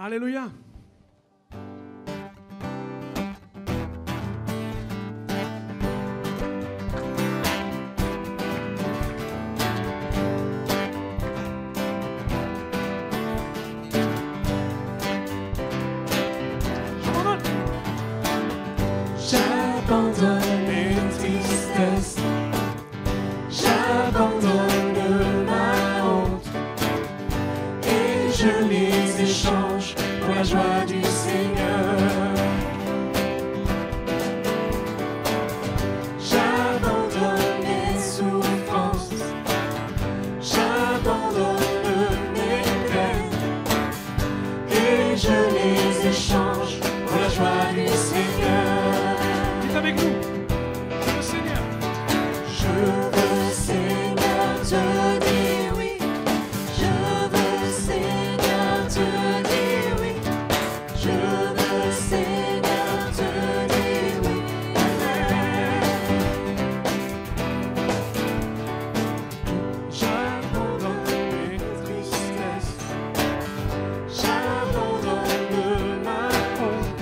Alléluia. J'abandonne les tristesses, j'abandonne ma honte et je les échange pour la joie du Seigneur. J'abandonne les souffrances, j'abandonne mes peines et je les échange pour la joie du Seigneur. Avec nous, le Seigneur. Je veux, Seigneur, te dire oui. Je veux, Seigneur, te dire oui. Je veux, Seigneur, te dire oui. J'abandonne mes tristesses, j'abandonne ma honte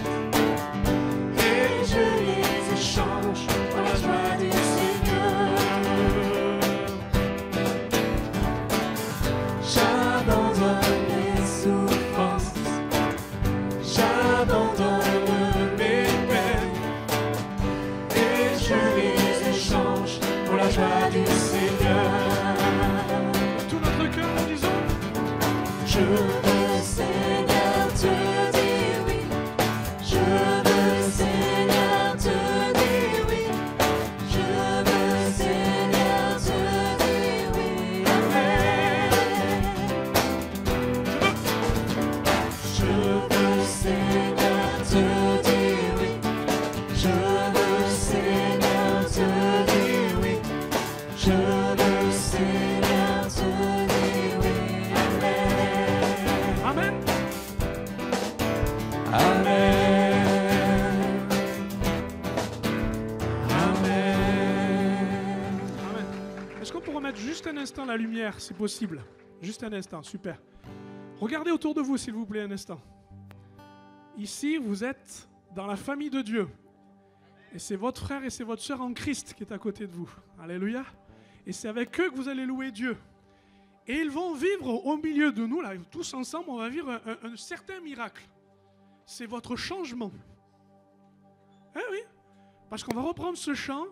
et je les échange pour la joie du Seigneur. J'abandonne les souffrances, j'abandonne mes peines et je les échange pour la joie du Seigneur. Tout notre cœur, nous disons. Je veux, Seigneur, te dire oui. Je veux, Seigneur, te dire oui. Je veux, Seigneur, te dire oui. Amen. Je veux, Seigneur, te dire oui. Je veux, Seigneur, te dire oui. Je veux, Seigneur, te dire oui. Amen. Amen. Amen. Amen. Amen. Est-ce qu'on peut remettre juste un instant la lumière, c'est possible? Juste un instant, super. Regardez autour de vous, s'il vous plaît, un instant. Ici, vous êtes dans la famille de Dieu. Et c'est votre frère et c'est votre sœur en Christ qui est à côté de vous. Alléluia. Et c'est avec eux que vous allez louer Dieu. Et ils vont vivre au milieu de nous, là, tous ensemble, on va vivre un certain miracle. C'est votre changement. Eh oui. Parce qu'on va reprendre ce chant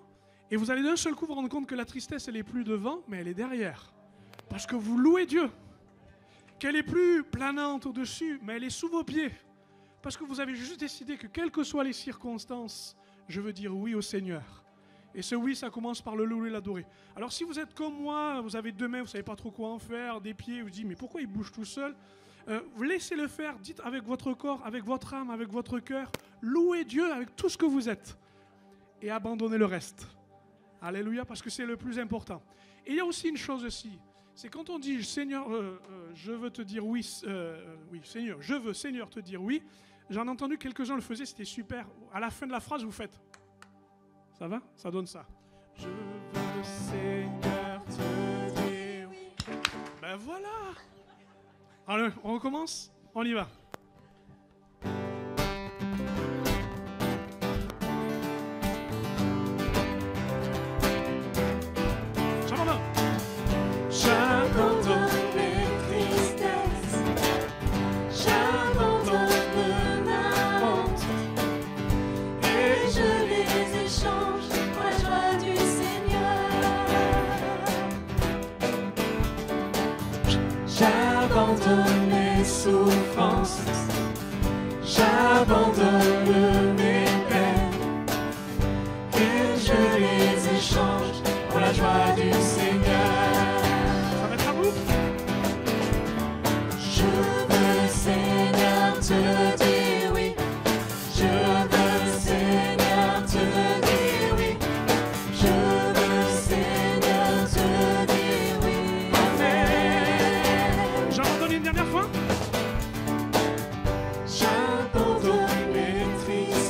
et vous allez d'un seul coup vous rendre compte que la tristesse, elle n'est plus devant, mais elle est derrière. Parce que vous louez Dieu. Qu'elle est plus planante au-dessus, mais elle est sous vos pieds. Parce que vous avez juste décidé que quelles que soient les circonstances, je veux dire oui au Seigneur. Et ce oui, ça commence par le louer et l'adorer. Alors si vous êtes comme moi, vous avez deux mains, vous ne savez pas trop quoi en faire, des pieds, vous dites mais pourquoi il bouge tout seul? Vous laissez-le faire, dites avec votre corps, avec votre âme, avec votre cœur, louez Dieu avec tout ce que vous êtes. Et abandonnez le reste. Alléluia, parce que c'est le plus important. Et il y a aussi une chose aussi, c'est quand on dit Seigneur, je veux te dire oui, oui Seigneur, je veux Seigneur te dire oui. J'en ai entendu quelques-uns le faisaient, c'était super. À la fin de la phrase, vous faites. Ça va? Ça donne ça. Je veux, Seigneur, te dire oui. Ben voilà. Allez, on recommence? On y va. J'abandonne. J'abandonne les tristesses, j'abandonne ma honte et je les échange pour la joie du Seigneur. J'abandonne les souffrances, j'abandonne mes peines et je les échange pour la joie du Seigneur. Ça va être à vous? Je veux, Seigneur, te dire oui. Je veux, Seigneur, te dire oui. Je veux, Seigneur, te dire oui. Amen. J'abandonne une dernière fois? J'abandonne mes tristesses.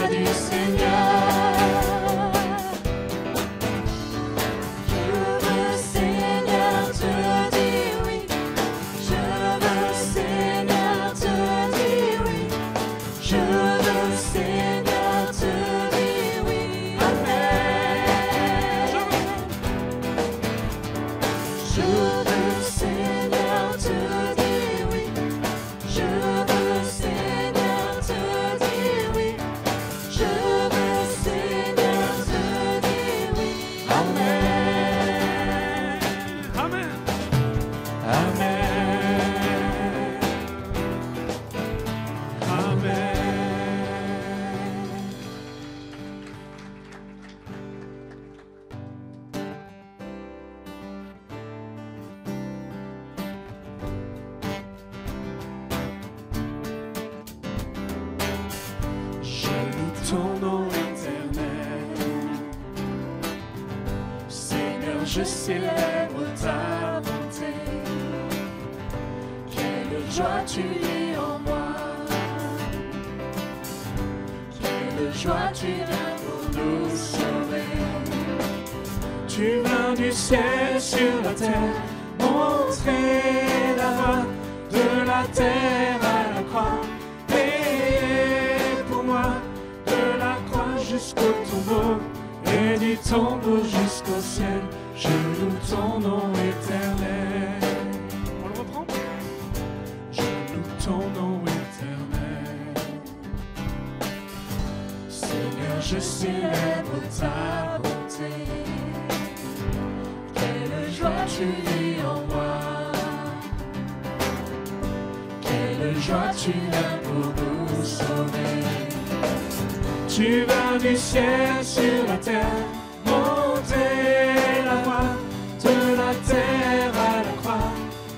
du Seigneur. Ton nom éternel, Seigneur, je célèbre ta bonté. Quelle joie tu es en moi, quelle joie tu viens pour nous sauver. Tu viens du ciel sur la terre, montrer la voie de la terre à la croix. Payé pour moi jusqu'au tombeau, et du tombeau jusqu'au ciel, je loue ton nom éternel. On le reprend? Je loue ton nom éternel. Seigneur, je célèbre ta bonté. Quelle joie tu vis en moi. Quelle joie tu viens pour nous sauver. Tu vas du ciel sur la terre, monter la voie de la terre à la croix,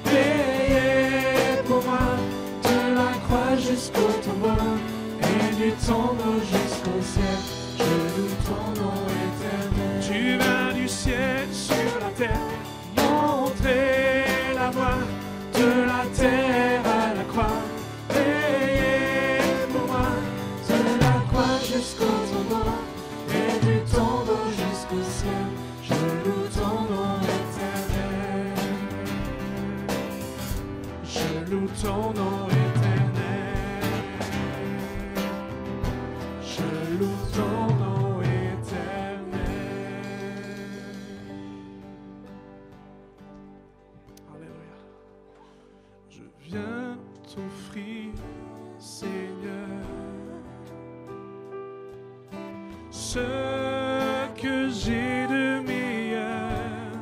payé pour moi de la croix jusqu'au tombeau, et du tombeau jusqu'au ciel, je loue ton nom éternel. Tu vas du ciel sur la terre, monter la voie de la terre à la croix. Jusqu'au tombeau, et du tombeau jusqu'au ciel, je loue ton nom éternel. Je loue ton nom éternel. Je loue ton nom éternel. Alléluia. Je viens t'offrir, Seigneur, ce que j'ai de meilleur.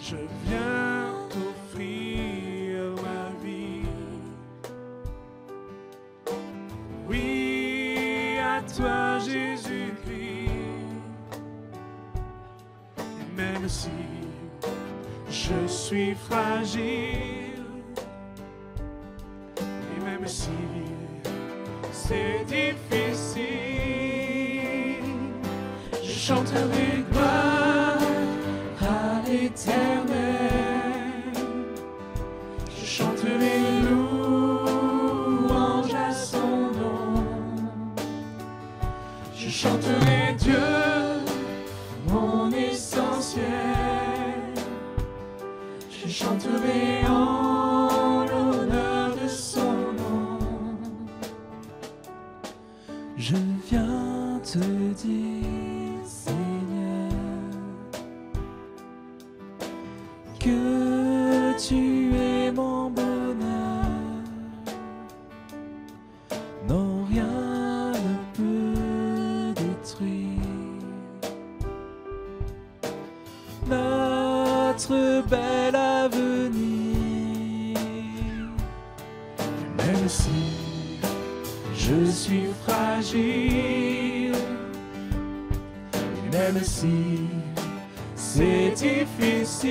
Je viens t'offrir ma vie. Oui, à toi Jésus-Christ. Et même si je suis fragile, et même si c'est difficile, je chanterai gloire à l'Éternel. Je chanterai louange à son nom. Je chanterai Dieu, mon essentiel. Je chanterai en l'honneur de son nom. Je viens te dire, Seigneur, que tu es mon bonheur. Non, rien ne peut détruire notre bel avenir. Et même si je suis fragile, et même si c'est difficile,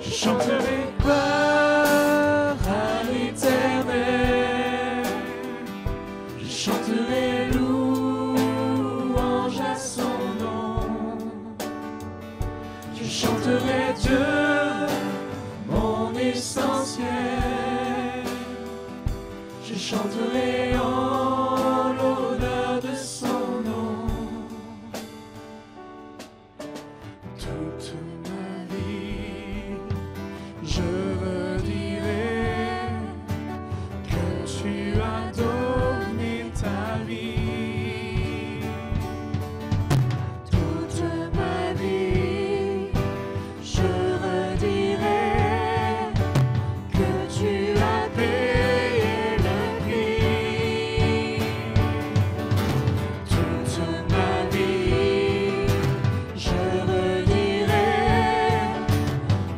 je chanterai gloire à l'Éternel. Je chanterai louange à son nom. Je chanterai Dieu, mon essentiel. Je chanterai en l'honneur de son nom. Toute ma vie, je redirai que tu as donné ta vie. Toute ma vie, je redirai que tu as payé le prix. Toute ma vie, je redirai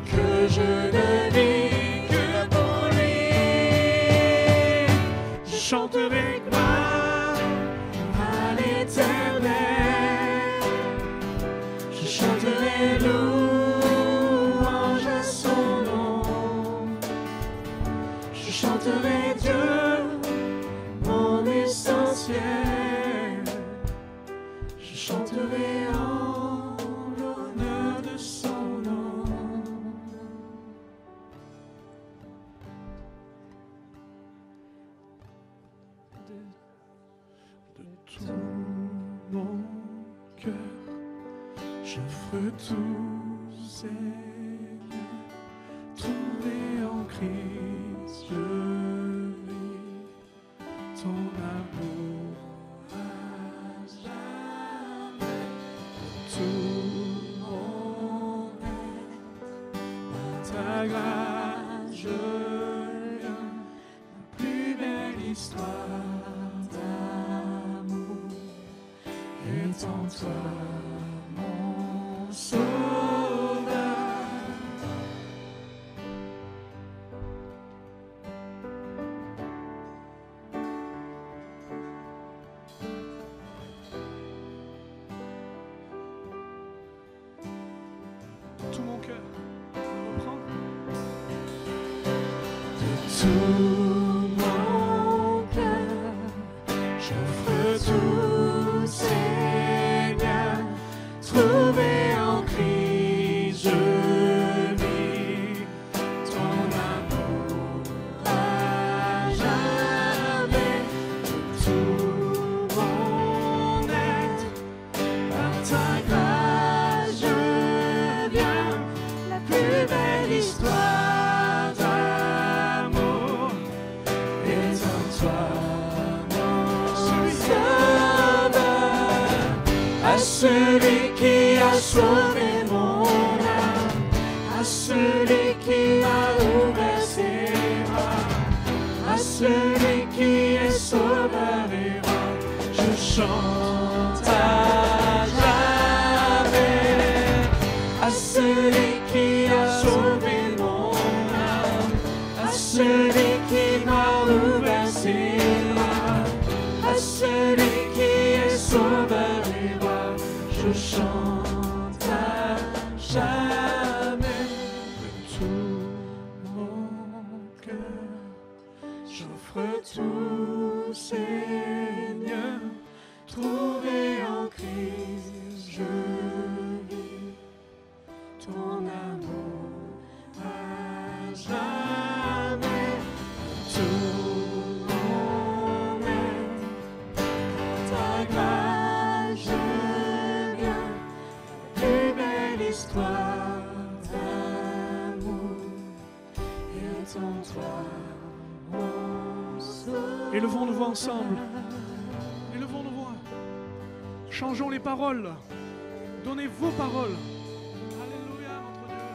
que je ne vis que pour lui. Je chanterai gloire à l'Éternel. Je chanterai louange à son nom. Je chanterai Dieu, mon essentiel. Je chanterai en l'honneur de son nom. De tout mon cœur, j'offre tout, Seigneur, trouvé en Christ, je vis ton amour à jamais. Tout mon être, par ta grâce, je viens, la plus belle histoire d'amour est en toi, mon sauveur. Tout mon cœur. On reprend. De tout mon cœur, j'offre tout, Seigneur, trouvé en Christ, je vis ton amour à jamais. De tout mon être, par ta grâce, je viens, la plus belle histoire d'amour est en toi, mon sauveur. À celui qui a sauvé mon âme, à celui qui m'a ouvert ses bras, à celui qui est sauveur et roi, je chante à jamais. À celui qui a sauvé mon âme, à celui qui m'a ouvert ses bras, à celui qui est sauveur et roi, je chante à jamais. De tout mon cœur, j'offre tout, Seigneur, trouvé en Christ, je vis ton amour à jamais. Tout mon être, ta grâce, je viens, la plus belle histoire d'amour est en toi, mon sauveur. Élevons nos voix ensemble. Élevons nos voix. Changeons les paroles. Donnez vos paroles. Alléluia, notre Dieu.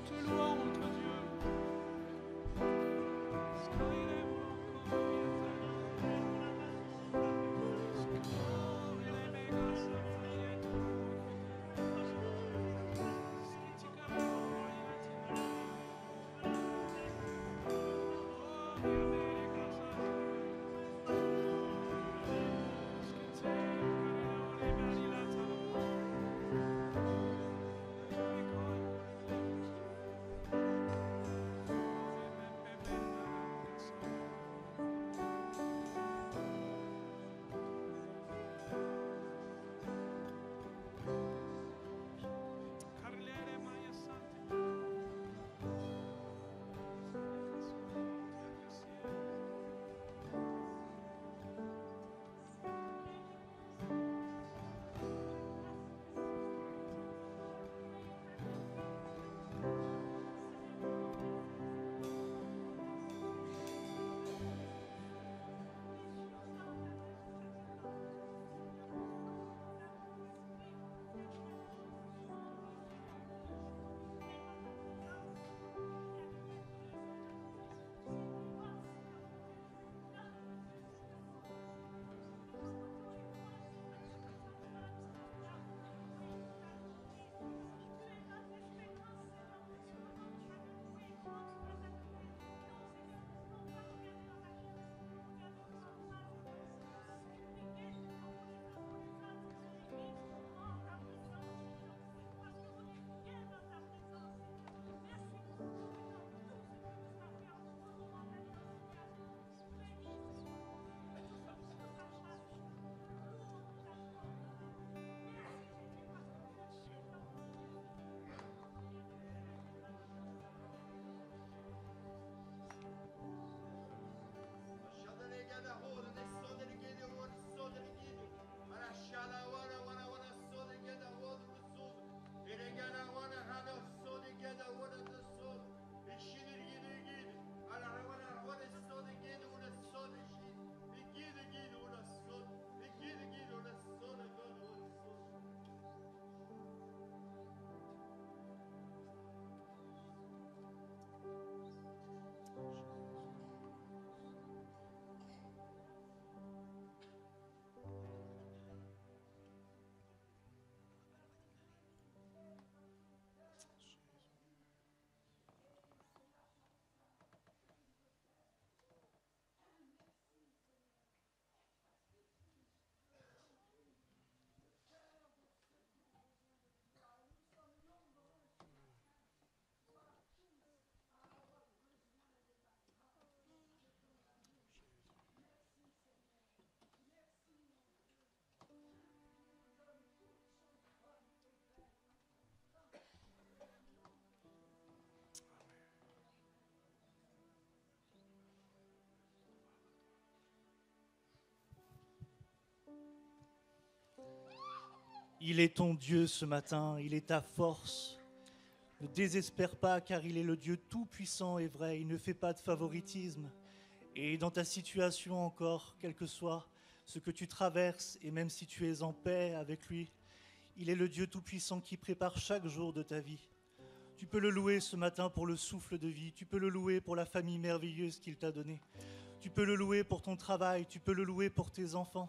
Te louons, notre Dieu. Il est ton Dieu ce matin, il est ta force. Ne désespère pas car il est le Dieu tout-puissant et vrai, il ne fait pas de favoritisme. Et dans ta situation encore, quel que soit ce que tu traverses, et même si tu es en paix avec lui, il est le Dieu tout-puissant qui prépare chaque jour de ta vie. Tu peux le louer ce matin pour le souffle de vie, tu peux le louer pour la famille merveilleuse qu'il t'a donnée, tu peux le louer pour ton travail, tu peux le louer pour tes enfants,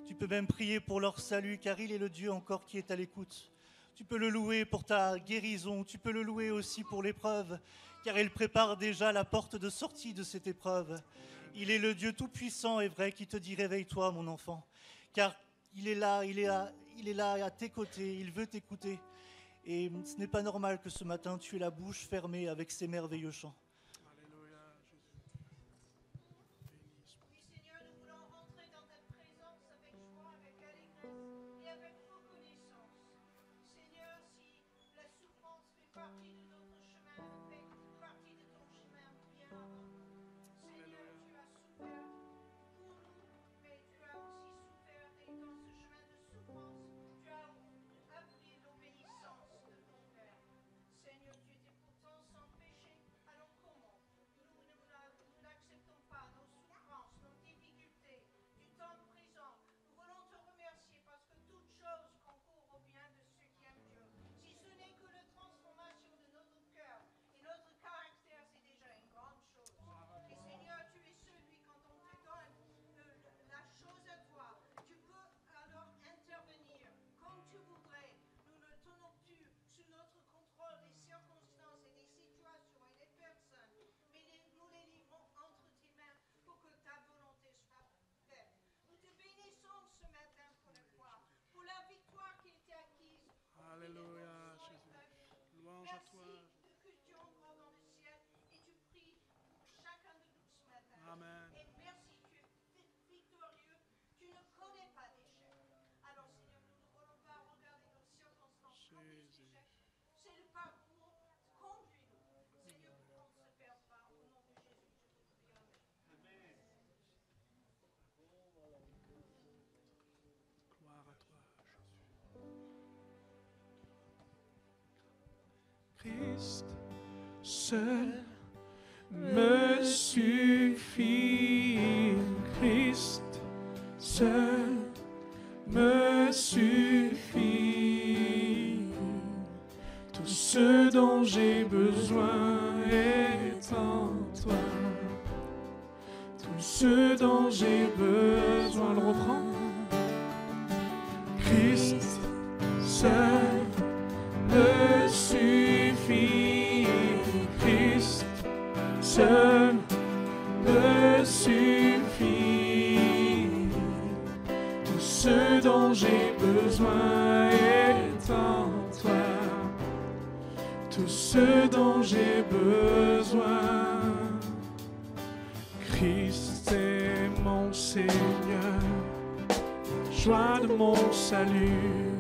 tu peux même prier pour leur salut car il est le Dieu encore qui est à l'écoute. Tu peux le louer pour ta guérison, tu peux le louer aussi pour l'épreuve car il prépare déjà la porte de sortie de cette épreuve. Il est le Dieu tout-puissant et vrai qui te dit réveille-toi mon enfant car il est là à tes côtés, il veut t'écouter. Et ce n'est pas normal que ce matin tu aies la bouche fermée avec ces merveilleux chants. Alléluia, Jésus. Oui, Seigneur, nous voulons rentrer dans ta présence avec joie, avec allégresse et avec reconnaissance. Seigneur, si la souffrance fait partie de notre chemin, fait partie de ton chemin bien avant. Seigneur, tu as souffert pour nous, mais tu as aussi souffert et dans ce chemin de souffrance, tu as appris l'obéissance de ton Père. Seigneur, tu étais pourtant sans péché, alors comment? Nous n'acceptons pas nos souffrances, nos difficultés, du temps présent. Nous voulons te remercier parce que toute chose concourt au bien de ceux qui aiment Dieu. Si ce n'est que la transformation de notre cœur et notre caractère, c'est déjà une grande chose. Et Seigneur, tu es celui, quand on te donne la chose à toi, tu peux alors intervenir comme tu voudrais. Nous ne tenons plus sous notre contrôle des circonstances et des situations et des personnes, mais nous les livrons entre tes mains pour que ta volonté soit faite. Nous te bénissons ce matin pour la foi, pour la victoire qu'il t'a acquise. Alléluia, Jésus. Louange à toi. Merci que tu es encore dans le ciel et tu pries pour chacun de nous ce matin. Amen. Et merci, tu es victorieux, tu ne connais pas d'échec. Alors Seigneur, nous ne voulons pas regarder nos circonstances comme des Jésus. échecs. C'est le parcours, conduis-nous. Seigneur, pour qu'on ne se perde pas. Au nom de Jésus, je te prie. Amen. Gloire à toi, Jésus. Christ seul me suffit. Christ seul me suffit. Tout ce dont j'ai besoin est en toi. Tout ce dont j'ai besoin, le reprend. Christ seul me suffit. Christ seul me suffit. Tout ce dont j'ai besoin est en toi. Tout ce dont j'ai besoin. Christ est mon Seigneur, joie de mon salut.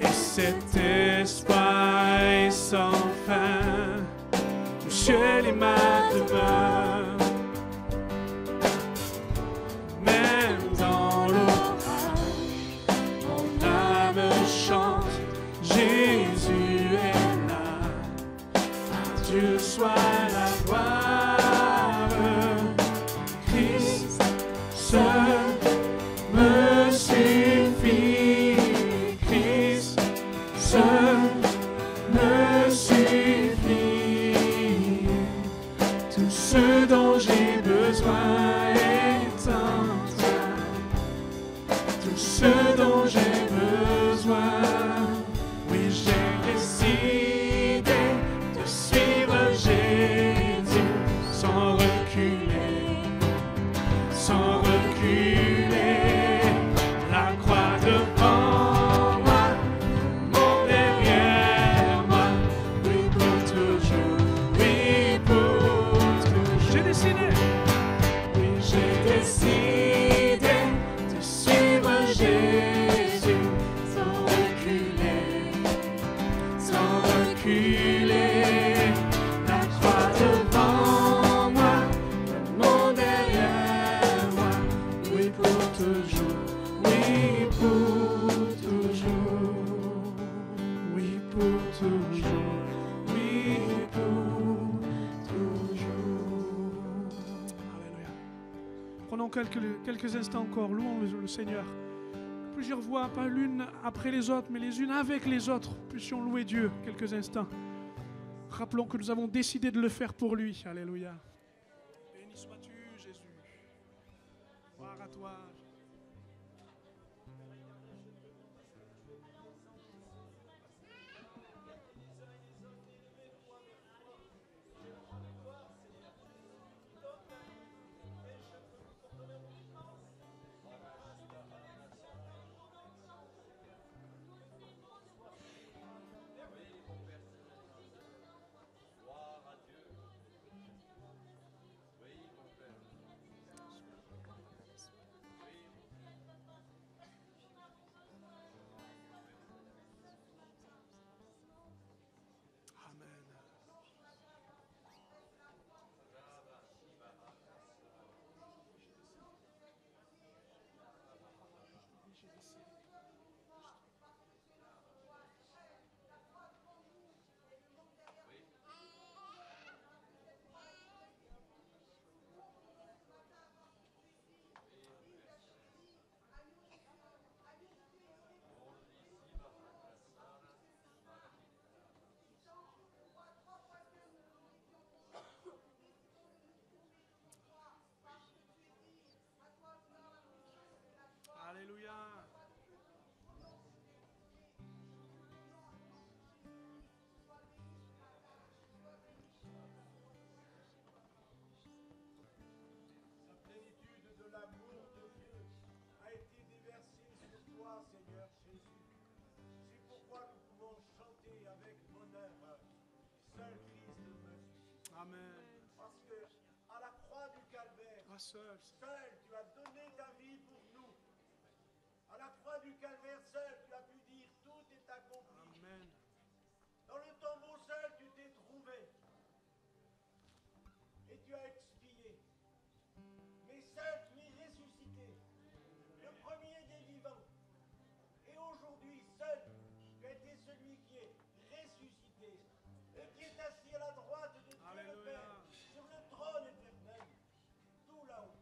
Et cet espoir est sans fin, le ciel est ma demeure. Même dans l'orage, mon âme chante, Jésus est là. À Dieu soit la gloire. Christ seul me suffit. Christ seul me suffit. Tout ce dont j'ai besoin est en toi. Tout ce dont j'ai besoin. Oui, j'ai décidé de suivre Jésus. quelques instants encore. Louons le Seigneur. Plusieurs voix, pas l'une après les autres, mais les unes avec les autres. Puissions louer Dieu quelques instants. Rappelons que nous avons décidé de le faire pour lui. Alléluia. Béni sois-tu, Jésus. Gloire à toi. Alléluia. La plénitude de l'amour de Dieu a été déversée sur toi, Seigneur Jésus. C'est pourquoi nous pouvons chanter avec bonheur. Seul Christ me suffit. Amen. Parce que à la croix du Calvaire, Seul. seul tu as donné ta vie pour nous. À la croix du Calvaire, seul tu as pu dire tout est accompli. Amen. Dans le tombeau seul tu t'es trouvé. Et tu as expié. Mais seul tu es ressuscité. Le premier des vivants. Et aujourd'hui, seul tu as été celui qui est ressuscité. Et qui est assis à la droite de Dieu le Père. Sur le trône éternel. Tout là-haut.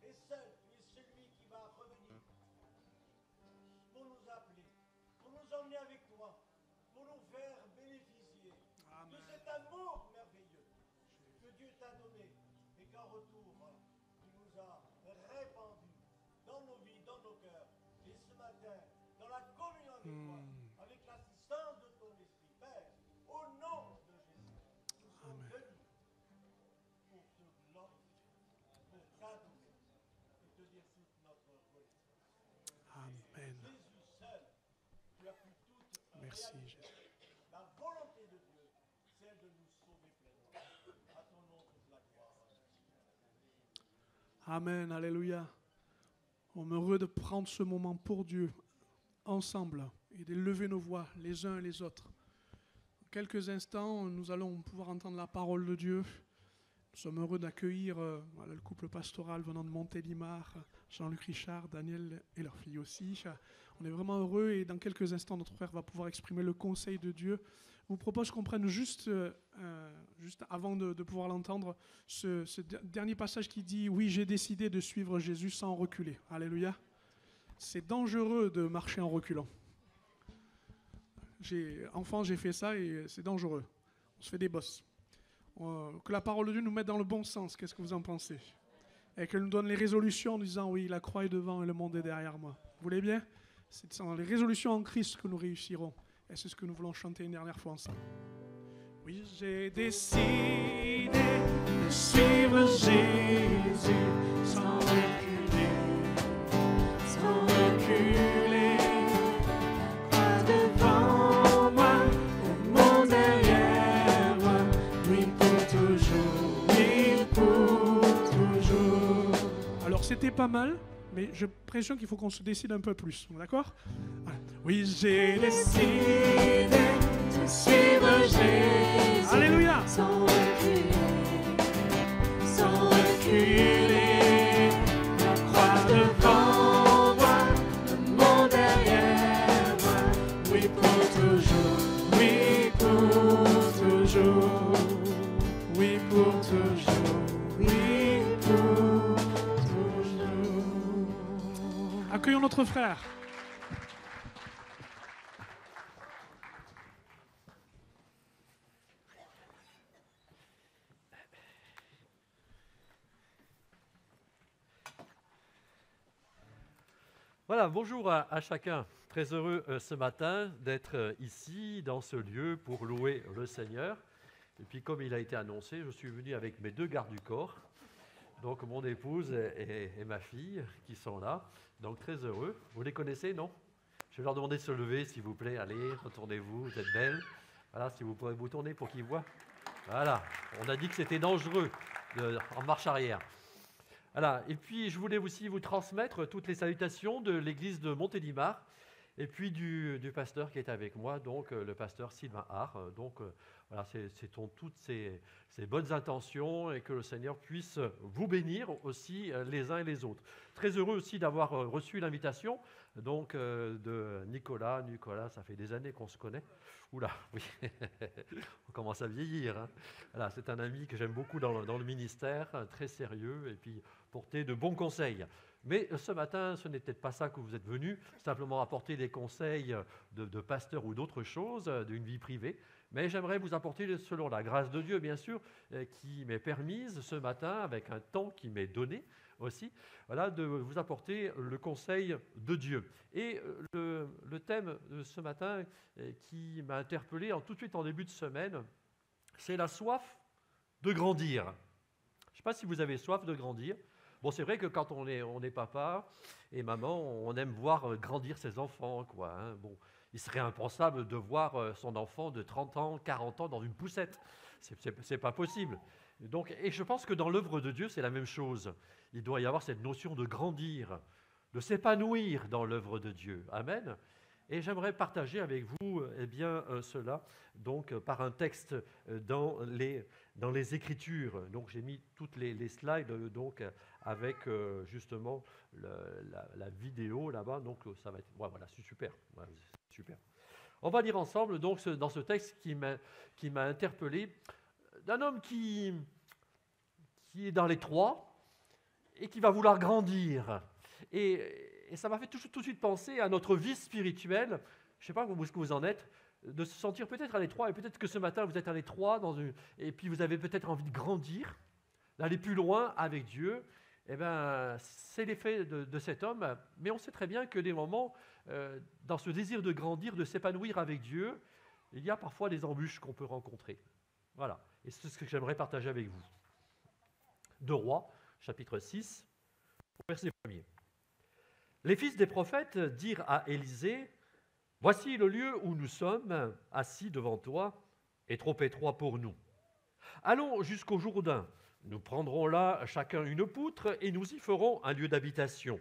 Et seul tu es celui qui va revenir. Pour nous appeler. Pour nous emmener avec toi. Pour nous faire bénéficier de cet amour merveilleux que Dieu t'a donné et qu'en retour, tu nous as répandu dans nos vies, dans nos cœurs. Et ce matin, dans la communion avec toi, avec l'assistance de ton Esprit, Père, au nom de Jésus, nous sommes venus pour te glorifier, pour t'adorer et te dire toute notre reconnaissance. Amen. Jésus seul, tu as pu toute Merci, réaliser. Jésus. La volonté de Dieu, celle de nous sauver pleinement. À ton nom toute la gloire. Amen. Alléluia. On est heureux de prendre ce moment pour Dieu, ensemble, et de lever nos voix les uns et les autres. En quelques instants, nous allons pouvoir entendre la parole de Dieu. Nous sommes heureux d'accueillir le couple pastoral venant de Montélimar, Jean-Luc Richard, Daniel et leur fille aussi. On est vraiment heureux et dans quelques instants, notre frère va pouvoir exprimer le conseil de Dieu. Je vous propose qu'on prenne juste avant de pouvoir l'entendre, ce dernier passage qui dit « Oui, j'ai décidé de suivre Jésus sans reculer ». Alléluia. C'est dangereux de marcher en reculant. Enfant, j'ai fait ça et c'est dangereux. On se fait des bosses. Que la parole de Dieu nous mette dans le bon sens. Qu'est-ce que vous en pensez? Et qu'elle nous donne les résolutions en disant « Oui, la croix est devant et le monde est derrière moi ». Vous voulez bien? C'est dans les résolutions en Christ que nous réussirons. Et c'est ce que nous voulons chanter une dernière fois ensemble. Oui, j'ai décidé de suivre Jésus sans reculer, sans reculer. La croix devant moi, le monde derrière moi. Oui, pour toujours, oui, pour toujours. Alors, c'était pas mal. Mais j'ai l'impression qu'il faut qu'on se décide un peu plus. D'accord? Oui, j'ai décidé de suivre Jésus. Alléluia. Sans reculer, sans reculer. La croix devant moi, le monde derrière moi. Oui, pour toujours, oui, pour toujours. Oui, pour toujours, oui, pour toujours. notre frère. Voilà, bonjour à chacun. Très heureux ce matin d'être ici, dans ce lieu, pour louer le Seigneur. Et puis, comme il a été annoncé, je suis venu avec mes 2 gardes du corps, donc mon épouse et ma fille qui sont là. Donc, très heureux. Vous les connaissez, non? Je vais leur demander de se lever, s'il vous plaît. Allez, retournez-vous, vous êtes belles. Voilà, si vous pouvez vous tourner pour qu'ils voient. Voilà, on a dit que c'était dangereux en marche arrière. Voilà. Et puis, je voulais aussi vous transmettre toutes les salutations de l'église de Montélimar et puis du pasteur qui est avec moi, donc le pasteur Sylvain Hart. Donc, voilà, c'est toutes ces bonnes intentions et que le Seigneur puisse vous bénir aussi les uns et les autres. Très heureux aussi d'avoir reçu l'invitation donc, de Nicolas. Nicolas, ça fait des années qu'on se connaît. Oula, oui, on commence à vieillir. Hein. Voilà, c'est un ami que j'aime beaucoup dans le ministère, très sérieux et puis porter de bons conseils. Mais ce matin, ce n'est peut-être pas ça que vous êtes venu, simplement apporter des conseils de pasteur ou d'autres choses, d'une vie privée. Mais j'aimerais vous apporter, selon la grâce de Dieu, bien sûr, qui m'est permise ce matin, avec un temps qui m'est donné aussi, voilà, de vous apporter le conseil de Dieu. Et le thème de ce matin qui m'a interpellé tout de suite en début de semaine, c'est la soif de grandir. Je ne sais pas si vous avez soif de grandir. Bon, c'est vrai que quand on est papa et maman, on aime voir grandir ses enfants, quoi. Hein. Bon, il serait impensable de voir son enfant de 30 ans, 40 ans dans une poussette. C'est pas possible. Donc, et je pense que dans l'œuvre de Dieu, c'est la même chose. Il doit y avoir cette notion de grandir, de s'épanouir dans l'œuvre de Dieu. Amen. Et j'aimerais partager avec vous cela donc, par un texte dans les Écritures. Donc j'ai mis toutes les slides donc, avec justement la vidéo là-bas. Donc ça va être voilà, c'est super. Voilà, c'est super. On va lire ensemble donc, dans ce texte qui m'a interpellé, d'un homme qui est dans les 3 et qui va vouloir grandir. Et ça m'a fait tout de suite penser à notre vie spirituelle. Je ne sais pas où est-ce que vous en êtes, de se sentir peut-être à l'étroit, et peut-être que ce matin vous êtes à l'étroit, et puis vous avez peut-être envie de grandir, d'aller plus loin avec Dieu. Eh bien, c'est l'effet de cet homme. Mais on sait très bien que des moments, dans ce désir de grandir, de s'épanouir avec Dieu, il y a parfois des embûches qu'on peut rencontrer. Voilà, et c'est ce que j'aimerais partager avec vous. 2 Rois, chapitre 6, verset 1er. Les fils des prophètes dirent à Élisée, « Voici le lieu où nous sommes assis devant toi, est trop étroit pour nous. Allons jusqu'au Jourdain, nous prendrons là chacun une poutre et nous y ferons un lieu d'habitation. »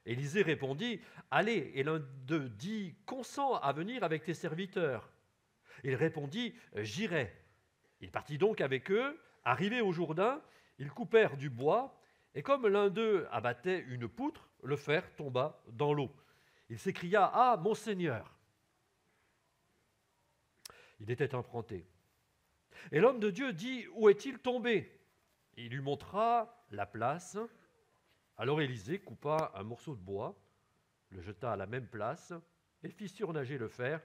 Élisée répondit, « Allez, et l'un d'eux dit, « Consens à venir avec tes serviteurs. » Il répondit, « J'irai. » Il partit donc avec eux. Arrivé au Jourdain, ils coupèrent du bois, et comme l'un d'eux abattait une poutre, le fer tomba dans l'eau. Il s'écria, « Ah, mon Seigneur !» Il était emprunté. Et l'homme de Dieu dit, « Où est-il tombé ?» Il lui montra la place. Alors Élisée coupa un morceau de bois, le jeta à la même place, et fit surnager le fer.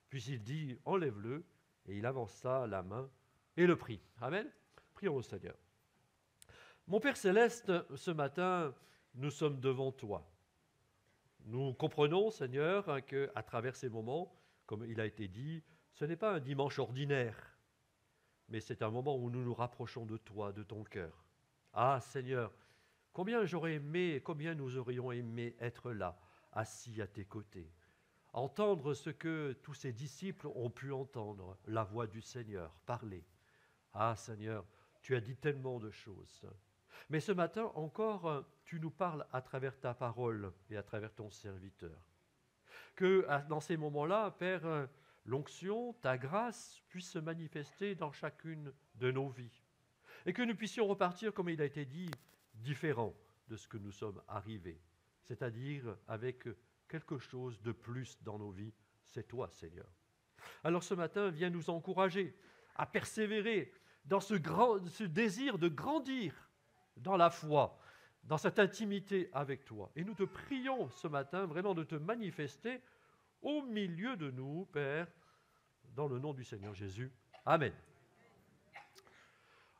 Puis il dit, « Enlève-le !» Et il avança la main et le prit. Amen. Prions au Seigneur. Mon Père Céleste, ce matin, nous sommes devant toi. Nous comprenons, Seigneur, qu'à travers ces moments, comme il a été dit, ce n'est pas un dimanche ordinaire, mais c'est un moment où nous nous rapprochons de toi, de ton cœur. Ah, Seigneur, combien j'aurais aimé, combien nous aurions aimé être là, assis à tes côtés, entendre ce que tous ces disciples ont pu entendre, la voix du Seigneur, parler. Ah, Seigneur, tu as dit tellement de choses. Mais ce matin encore, tu nous parles à travers ta parole et à travers ton serviteur. Que dans ces moments-là, Père, l'onction, ta grâce puisse se manifester dans chacune de nos vies. Et que nous puissions repartir, comme il a été dit, différents de ce que nous sommes arrivés. C'est-à-dire avec quelque chose de plus dans nos vies. C'est toi, Seigneur. Alors ce matin, viens nous encourager à persévérer dans ce désir de grandir dans la foi, dans cette intimité avec toi. Et nous te prions ce matin vraiment de te manifester au milieu de nous, Père, dans le nom du Seigneur Jésus. Amen.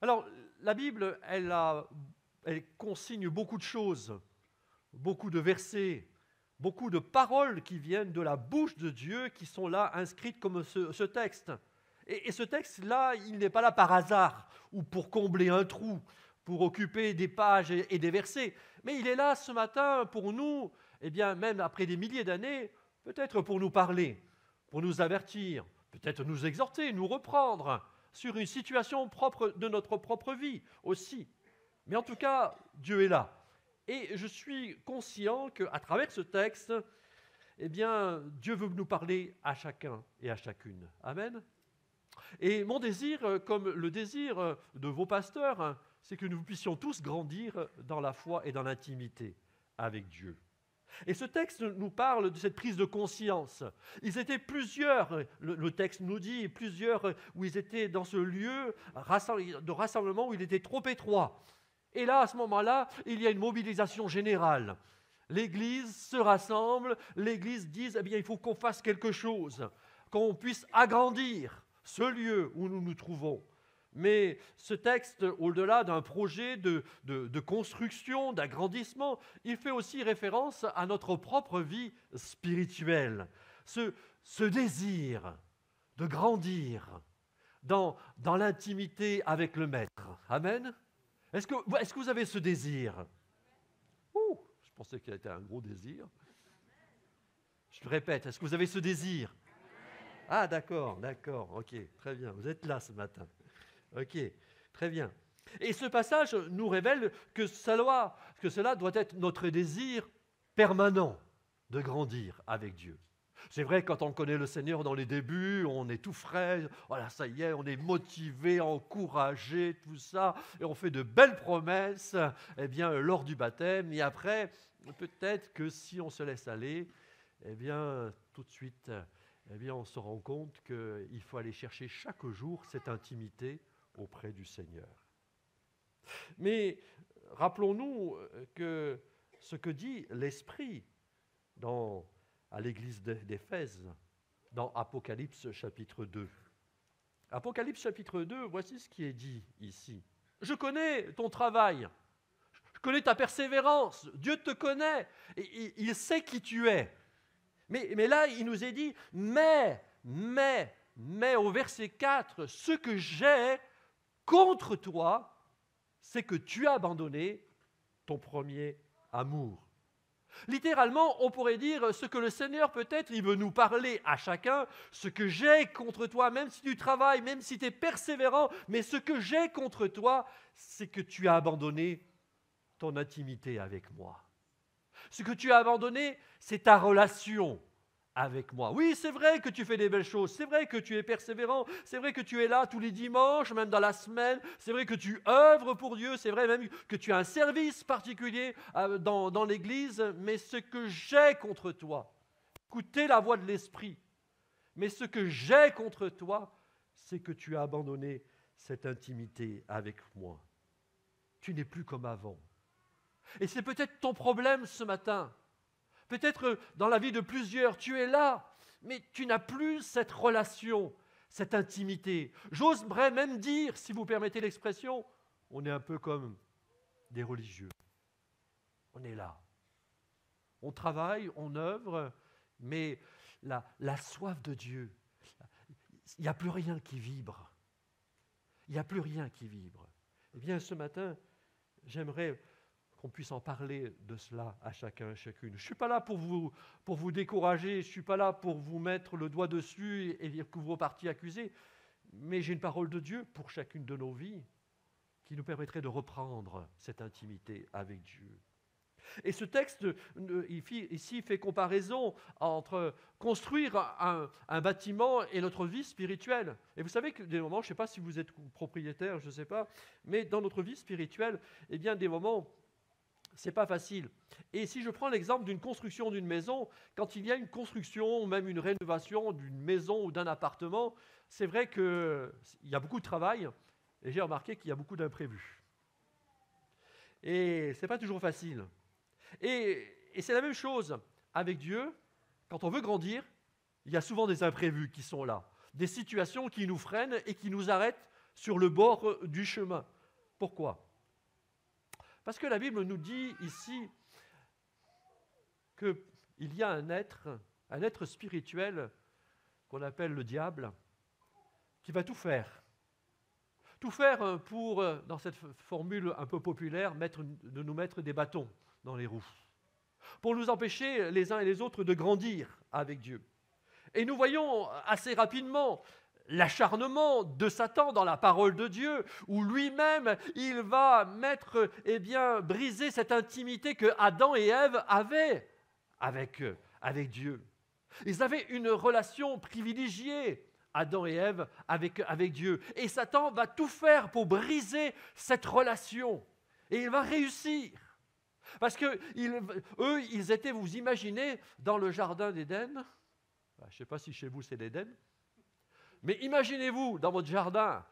Alors, la Bible, elle consigne beaucoup de choses, beaucoup de versets, beaucoup de paroles qui viennent de la bouche de Dieu, qui sont là inscrites comme ce texte. Et ce texte-là, il n'est pas là par hasard, ou pour combler un trou, pour occuper des pages et des versets, mais il est là ce matin pour nous, eh bien, même après des milliers d'années, peut-être pour nous parler, pour nous avertir, peut-être nous exhorter, nous reprendre sur une situation propre de notre propre vie aussi. Mais en tout cas, Dieu est là. Et je suis conscient qu'à travers ce texte, eh bien, Dieu veut nous parler à chacun et à chacune. Amen. Et mon désir, comme le désir de vos pasteurs, c'est que nous puissions tous grandir dans la foi et dans l'intimité avec Dieu. Et ce texte nous parle de cette prise de conscience. Ils étaient plusieurs, le texte nous dit, plusieurs où ils étaient dans ce lieu de rassemblement où il était trop étroit. Et là, à ce moment-là, il y a une mobilisation générale. L'Église se rassemble, l'Église dit, eh bien, il faut qu'on fasse quelque chose, qu'on puisse agrandir ce lieu où nous nous trouvons. Mais ce texte, au-delà d'un projet de construction, d'agrandissement, il fait aussi référence à notre propre vie spirituelle. Ce désir de grandir dans l'intimité avec le Maître. Amen. Est-ce que vous avez ce désir? Je pensais qu'il était un gros désir. Je le répète, est-ce que vous avez ce désir? Ah, d'accord, ok, très bien, vous êtes là ce matin. Ok, très bien. Et ce passage nous révèle que cela doit être notre désir permanent de grandir avec Dieu. C'est vrai, quand on connaît le Seigneur dans les débuts, on est tout frais, voilà, ça y est, on est motivé, encouragé, tout ça, et on fait de belles promesses, eh bien, lors du baptême, et après, peut-être que si on se laisse aller, eh bien, tout de suite, eh bien, on se rend compte qu'il faut aller chercher chaque jour cette intimité auprès du Seigneur. Mais rappelons-nous que ce que dit l'Esprit à l'église d'Éphèse, dans Apocalypse chapitre 2. Apocalypse chapitre 2, voici ce qui est dit ici. Je connais ton travail, je connais ta persévérance, Dieu te connaît, et il sait qui tu es. Mais là, il nous est dit, mais, au verset 4, ce que j'ai contre toi, c'est que tu as abandonné ton premier amour. Littéralement, on pourrait dire ce que le Seigneur, peut-être, il veut nous parler à chacun, ce que j'ai contre toi, même si tu travailles, même si tu es persévérant, mais ce que j'ai contre toi, c'est que tu as abandonné ton intimité avec moi. Ce que tu as abandonné, c'est ta relation avec moi. Oui, c'est vrai que tu fais des belles choses, c'est vrai que tu es persévérant, c'est vrai que tu es là tous les dimanches, même dans la semaine, c'est vrai que tu œuvres pour Dieu, c'est vrai même que tu as un service particulier dans l'Église, mais ce que j'ai contre toi, écoutez la voix de l'Esprit, mais ce que j'ai contre toi, c'est que tu as abandonné cette intimité avec moi. Tu n'es plus comme avant. Et c'est peut-être ton problème ce matin. Peut-être dans la vie de plusieurs, tu es là, mais tu n'as plus cette relation, cette intimité. J'oserais même dire, si vous permettez l'expression, on est un peu comme des religieux. On est là. On travaille, on œuvre, mais la soif de Dieu, il n'y a plus rien qui vibre. Il n'y a plus rien qui vibre. Eh bien, ce matin, j'aimerais qu'on puisse en parler de cela à chacun et chacune. Je ne suis pas là pour vous décourager, je ne suis pas là pour vous mettre le doigt dessus et que vous repartiez accusés, mais j'ai une parole de Dieu pour chacune de nos vies qui nous permettrait de reprendre cette intimité avec Dieu. Et ce texte ici fait comparaison entre construire un bâtiment et notre vie spirituelle. Et vous savez que des moments, je ne sais pas si vous êtes propriétaire, je ne sais pas, mais dans notre vie spirituelle, eh bien des moments, c'est pas facile. Et si je prends l'exemple d'une construction d'une maison, quand il y a une construction ou même une rénovation d'une maison ou d'un appartement, c'est vrai qu'il y a beaucoup de travail et j'ai remarqué qu'il y a beaucoup d'imprévus. Et ce n'est pas toujours facile. Et c'est la même chose avec Dieu. Quand on veut grandir, il y a souvent des imprévus qui sont là. Des situations qui nous freinent et qui nous arrêtent sur le bord du chemin. Pourquoi? Parce que la Bible nous dit ici qu'il y a un être spirituel qu'on appelle le diable, qui va tout faire. Tout faire pour, dans cette formule un peu populaire, de nous mettre des bâtons dans les roues. Pour nous empêcher les uns et les autres de grandir avec Dieu. Et nous voyons assez rapidement l'acharnement de Satan dans la parole de Dieu, où lui-même, il va briser cette intimité que Adam et Ève avaient avec Dieu. Ils avaient une relation privilégiée, Adam et Ève, avec Dieu. Et Satan va tout faire pour briser cette relation. Et il va réussir. Parce que eux, ils étaient, vous imaginez, dans le jardin d'Éden. Je ne sais pas si chez vous c'est l'Éden. Mais imaginez-vous, dans votre jardin,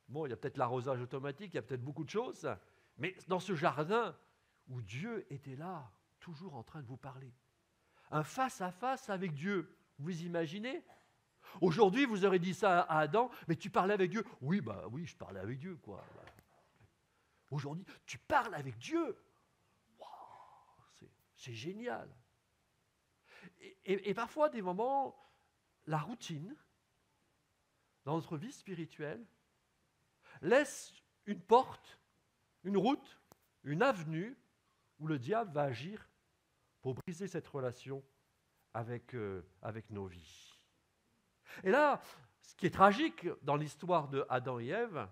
bon, il y a peut-être l'arrosage automatique, il y a peut-être beaucoup de choses, mais dans ce jardin où Dieu était là, toujours en train de vous parler. Un face-à-face avec Dieu, vous imaginez? Aujourd'hui, vous aurez dit ça à Adam, mais tu parlais avec Dieu? Oui, je parlais avec Dieu, quoi. Aujourd'hui, tu parles avec Dieu. Wow, c'est génial. Et parfois, des moments, la routine, dans notre vie spirituelle, laisse une porte, une route, une avenue où le diable va agir pour briser cette relation avec nos vies. Et là, ce qui est tragique dans l'histoire de Adam et Ève,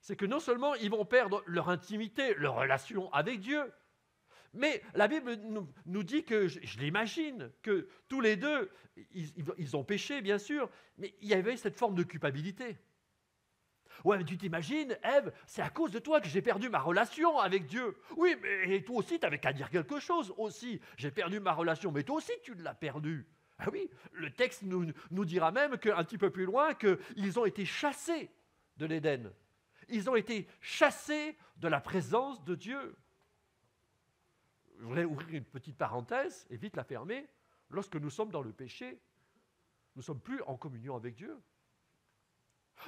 c'est que non seulement ils vont perdre leur intimité, leur relation avec Dieu, mais la Bible nous dit que, je l'imagine, que tous les deux, ils ont péché, bien sûr, mais il y avait cette forme de culpabilité. Ouais, mais tu t'imagines, Ève, c'est à cause de toi que j'ai perdu ma relation avec Dieu. Oui, mais toi aussi, tu n'avais qu'à dire quelque chose aussi. J'ai perdu ma relation, mais toi aussi, tu l'as perdue. Ah oui, le texte nous dira même qu'un petit peu plus loin, qu'ils ont été chassés de l'Éden. Ils ont été chassés de la présence de Dieu. Je voudrais ouvrir une petite parenthèse et vite la fermer. Lorsque nous sommes dans le péché, nous ne sommes plus en communion avec Dieu.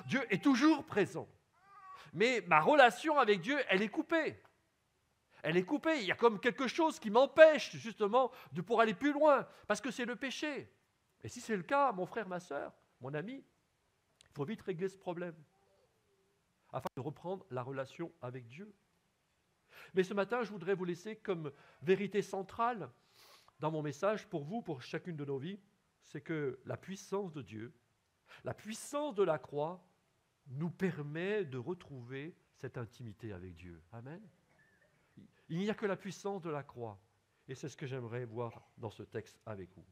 Dieu est toujours présent. Mais ma relation avec Dieu, elle est coupée. Elle est coupée. Il y a comme quelque chose qui m'empêche justement de pouvoir aller plus loin, parce que c'est le péché. Et si c'est le cas, mon frère, ma sœur, mon ami, il faut vite régler ce problème afin de reprendre la relation avec Dieu. Mais ce matin, je voudrais vous laisser comme vérité centrale dans mon message pour vous, pour chacune de nos vies, c'est que la puissance de Dieu, la puissance de la croix nous permet de retrouver cette intimité avec Dieu. Amen. Il n'y a que la puissance de la croix. Et c'est ce que j'aimerais voir dans ce texte avec vous.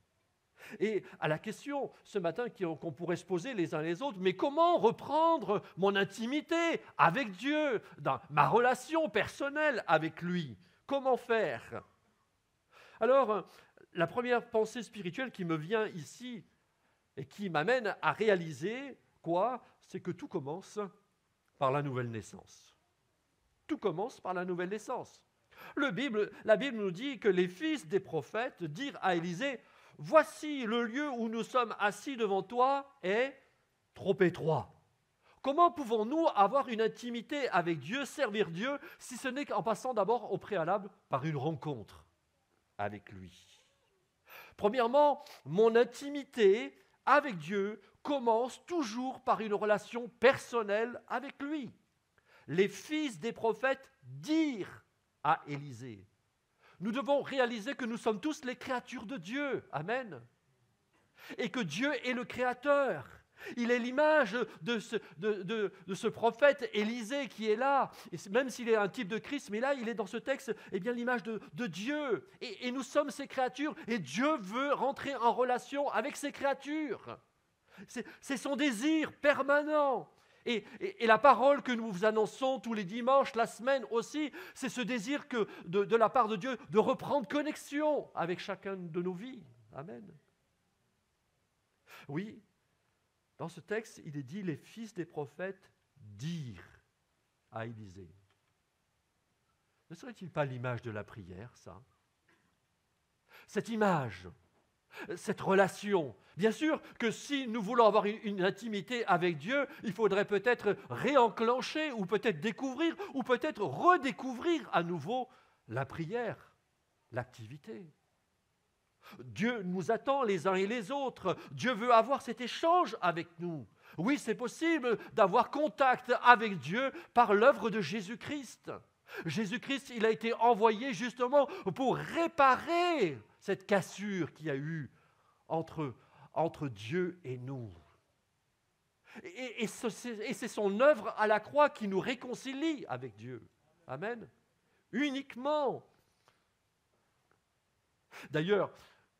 Et à la question ce matin qu'on pourrait se poser les uns les autres, mais comment reprendre mon intimité avec Dieu, dans ma relation personnelle avec lui? Comment faire? Alors, la première pensée spirituelle qui me vient ici et qui m'amène à réaliser quoi? C'est que tout commence par la nouvelle naissance. Tout commence par la nouvelle naissance. La Bible nous dit que les fils des prophètes dirent à Élisée: voici le lieu où nous sommes assis devant toi est trop étroit. Comment pouvons-nous avoir une intimité avec Dieu, servir Dieu, si ce n'est qu'en passant d'abord au préalable par une rencontre avec lui? Premièrement, mon intimité avec Dieu commence toujours par une relation personnelle avec lui. Les fils des prophètes dirent à Élisée: nous devons réaliser que nous sommes tous les créatures de Dieu. Amen. Et que Dieu est le créateur. Il est l'image de ce prophète Élisée qui est là. Et même s'il est un type de Christ, mais là, il est dans ce texte, l'image de Dieu. Et nous sommes ses créatures. Et Dieu veut rentrer en relation avec ses créatures. C'est son désir permanent. Et la parole que nous vous annonçons tous les dimanches, la semaine aussi, c'est ce désir de la part de Dieu de reprendre connexion avec chacun de nos vies. Amen. Oui, dans ce texte, il est dit: les fils des prophètes dirent à Élisée. Ne serait-il pas l'image de la prière, ça? Cette image, cette relation. Bien sûr que si nous voulons avoir une intimité avec Dieu, il faudrait peut-être réenclencher ou peut-être découvrir ou peut-être redécouvrir à nouveau la prière, l'activité. Dieu nous attend les uns et les autres. Dieu veut avoir cet échange avec nous. Oui, c'est possible d'avoir contact avec Dieu par l'œuvre de Jésus-Christ. Jésus-Christ, il a été envoyé justement pour réparer cette cassure qu'il y a eu entre Dieu et nous. Et c'est son œuvre à la croix qui nous réconcilie avec Dieu. Amen. Uniquement. D'ailleurs,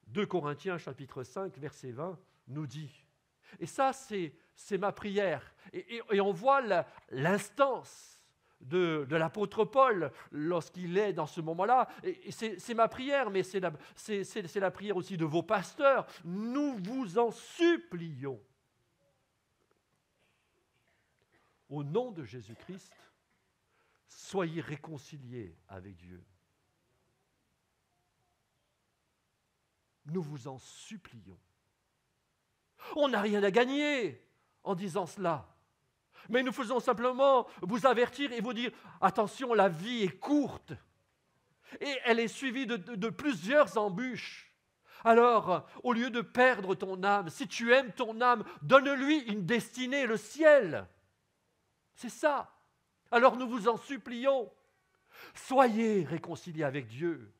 2 Corinthiens chapitre 5, verset 20, nous dit, et ça c'est ma prière, et on voit l'instance de l'apôtre Paul lorsqu'il est dans ce moment-là, et c'est ma prière, mais c'est la prière aussi de vos pasteurs, nous vous en supplions. Au nom de Jésus-Christ, soyez réconciliés avec Dieu. Nous vous en supplions. On n'a rien à gagner en disant cela. Mais nous faisons simplement vous avertir et vous dire, attention, la vie est courte. Et elle est suivie de plusieurs embûches. Alors, au lieu de perdre ton âme, si tu aimes ton âme, donne-lui une destinée, le ciel. C'est ça. Alors nous vous en supplions. Soyez réconciliés avec Dieu.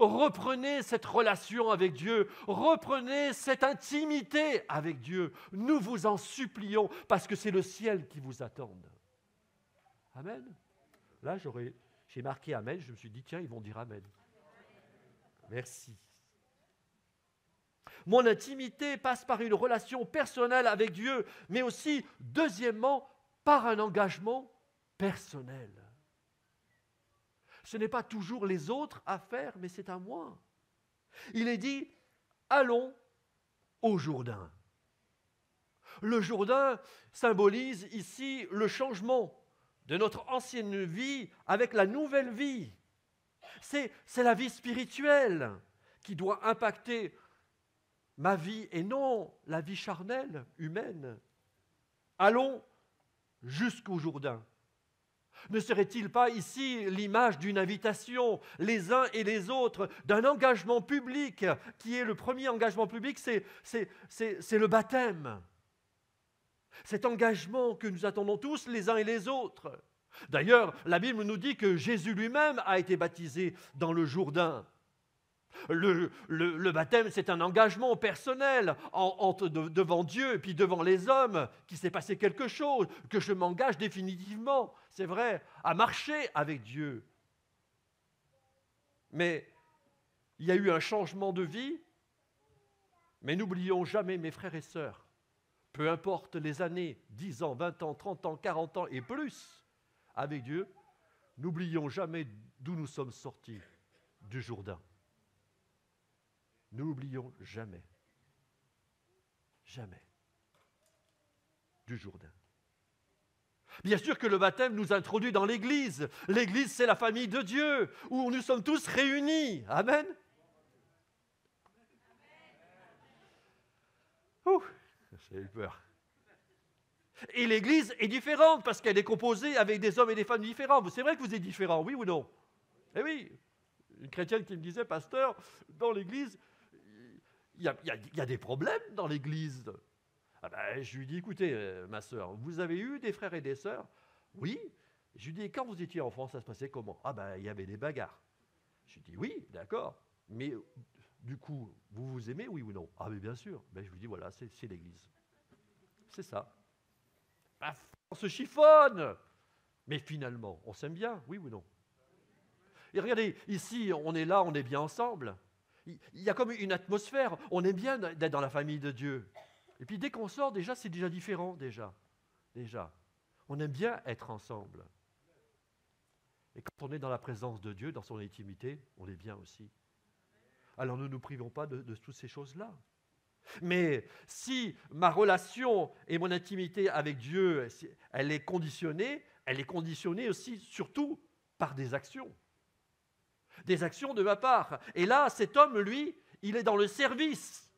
Reprenez cette relation avec Dieu, reprenez cette intimité avec Dieu. Nous vous en supplions parce que c'est le ciel qui vous attend. Amen. Là, j'ai marqué Amen, je me suis dit, tiens, ils vont dire Amen. Merci. Mon intimité passe par une relation personnelle avec Dieu, mais aussi, deuxièmement, par un engagement personnel. Ce n'est pas toujours les autres à faire, mais c'est à moi. Il est dit, allons au Jourdain. Le Jourdain symbolise ici le changement de notre ancienne vie avec la nouvelle vie. C'est la vie spirituelle qui doit impacter ma vie et non la vie charnelle, humaine. Allons jusqu'au Jourdain. Ne serait-il pas ici l'image d'une invitation, les uns et les autres, d'un engagement public, qui est le premier engagement public, c'est le baptême. Cet engagement que nous attendons tous les uns et les autres. D'ailleurs, la Bible nous dit que Jésus lui-même a été baptisé dans le Jourdain. Le baptême, c'est un engagement personnel devant Dieu et puis devant les hommes, qu'il s'est passé quelque chose, que je m'engage définitivement, c'est vrai, à marcher avec Dieu. Mais il y a eu un changement de vie, mais n'oublions jamais, mes frères et sœurs, peu importe les années, 10 ans, 20 ans, 30 ans, 40 ans et plus, avec Dieu, n'oublions jamais d'où nous sommes sortis, du Jourdain. N'oublions jamais, jamais, du Jourdain. Bien sûr que le baptême nous introduit dans l'Église. L'Église, c'est la famille de Dieu, où nous sommes tous réunis. Amen. Ouh, j'ai eu peur. Et l'Église est différente parce qu'elle est composée avec des hommes et des femmes différents. C'est vrai que vous êtes différents, oui ou non? Eh oui, une chrétienne qui me disait, pasteur, dans l'Église, il y a des problèmes dans l'Église. Ah ben, je lui dis, écoutez, ma sœur, vous avez eu des frères et des sœurs? Oui. Je lui dis, et quand vous étiez enfant, ça se passait comment? Ah ben, il y avait des bagarres. Je lui dis, oui, d'accord. Mais du coup, vous vous aimez, oui ou non? Ah mais bien sûr. Ben, je lui dis, voilà, c'est l'Église. C'est ça. Paf, on se chiffonne. Mais finalement, on s'aime bien, oui ou non? Et regardez, ici, on est là, on est bien ensemble. Il y a comme une atmosphère, on aime bien d'être dans la famille de Dieu. Et puis dès qu'on sort, déjà, c'est déjà différent, déjà. On aime bien être ensemble. Et quand on est dans la présence de Dieu, dans son intimité, on est bien aussi. Alors ne nous privons pas de toutes ces choses-là. Mais si ma relation et mon intimité avec Dieu, elle est conditionnée aussi surtout par des actions. des actions de ma part. Et là, cet homme, lui, il est dans le service.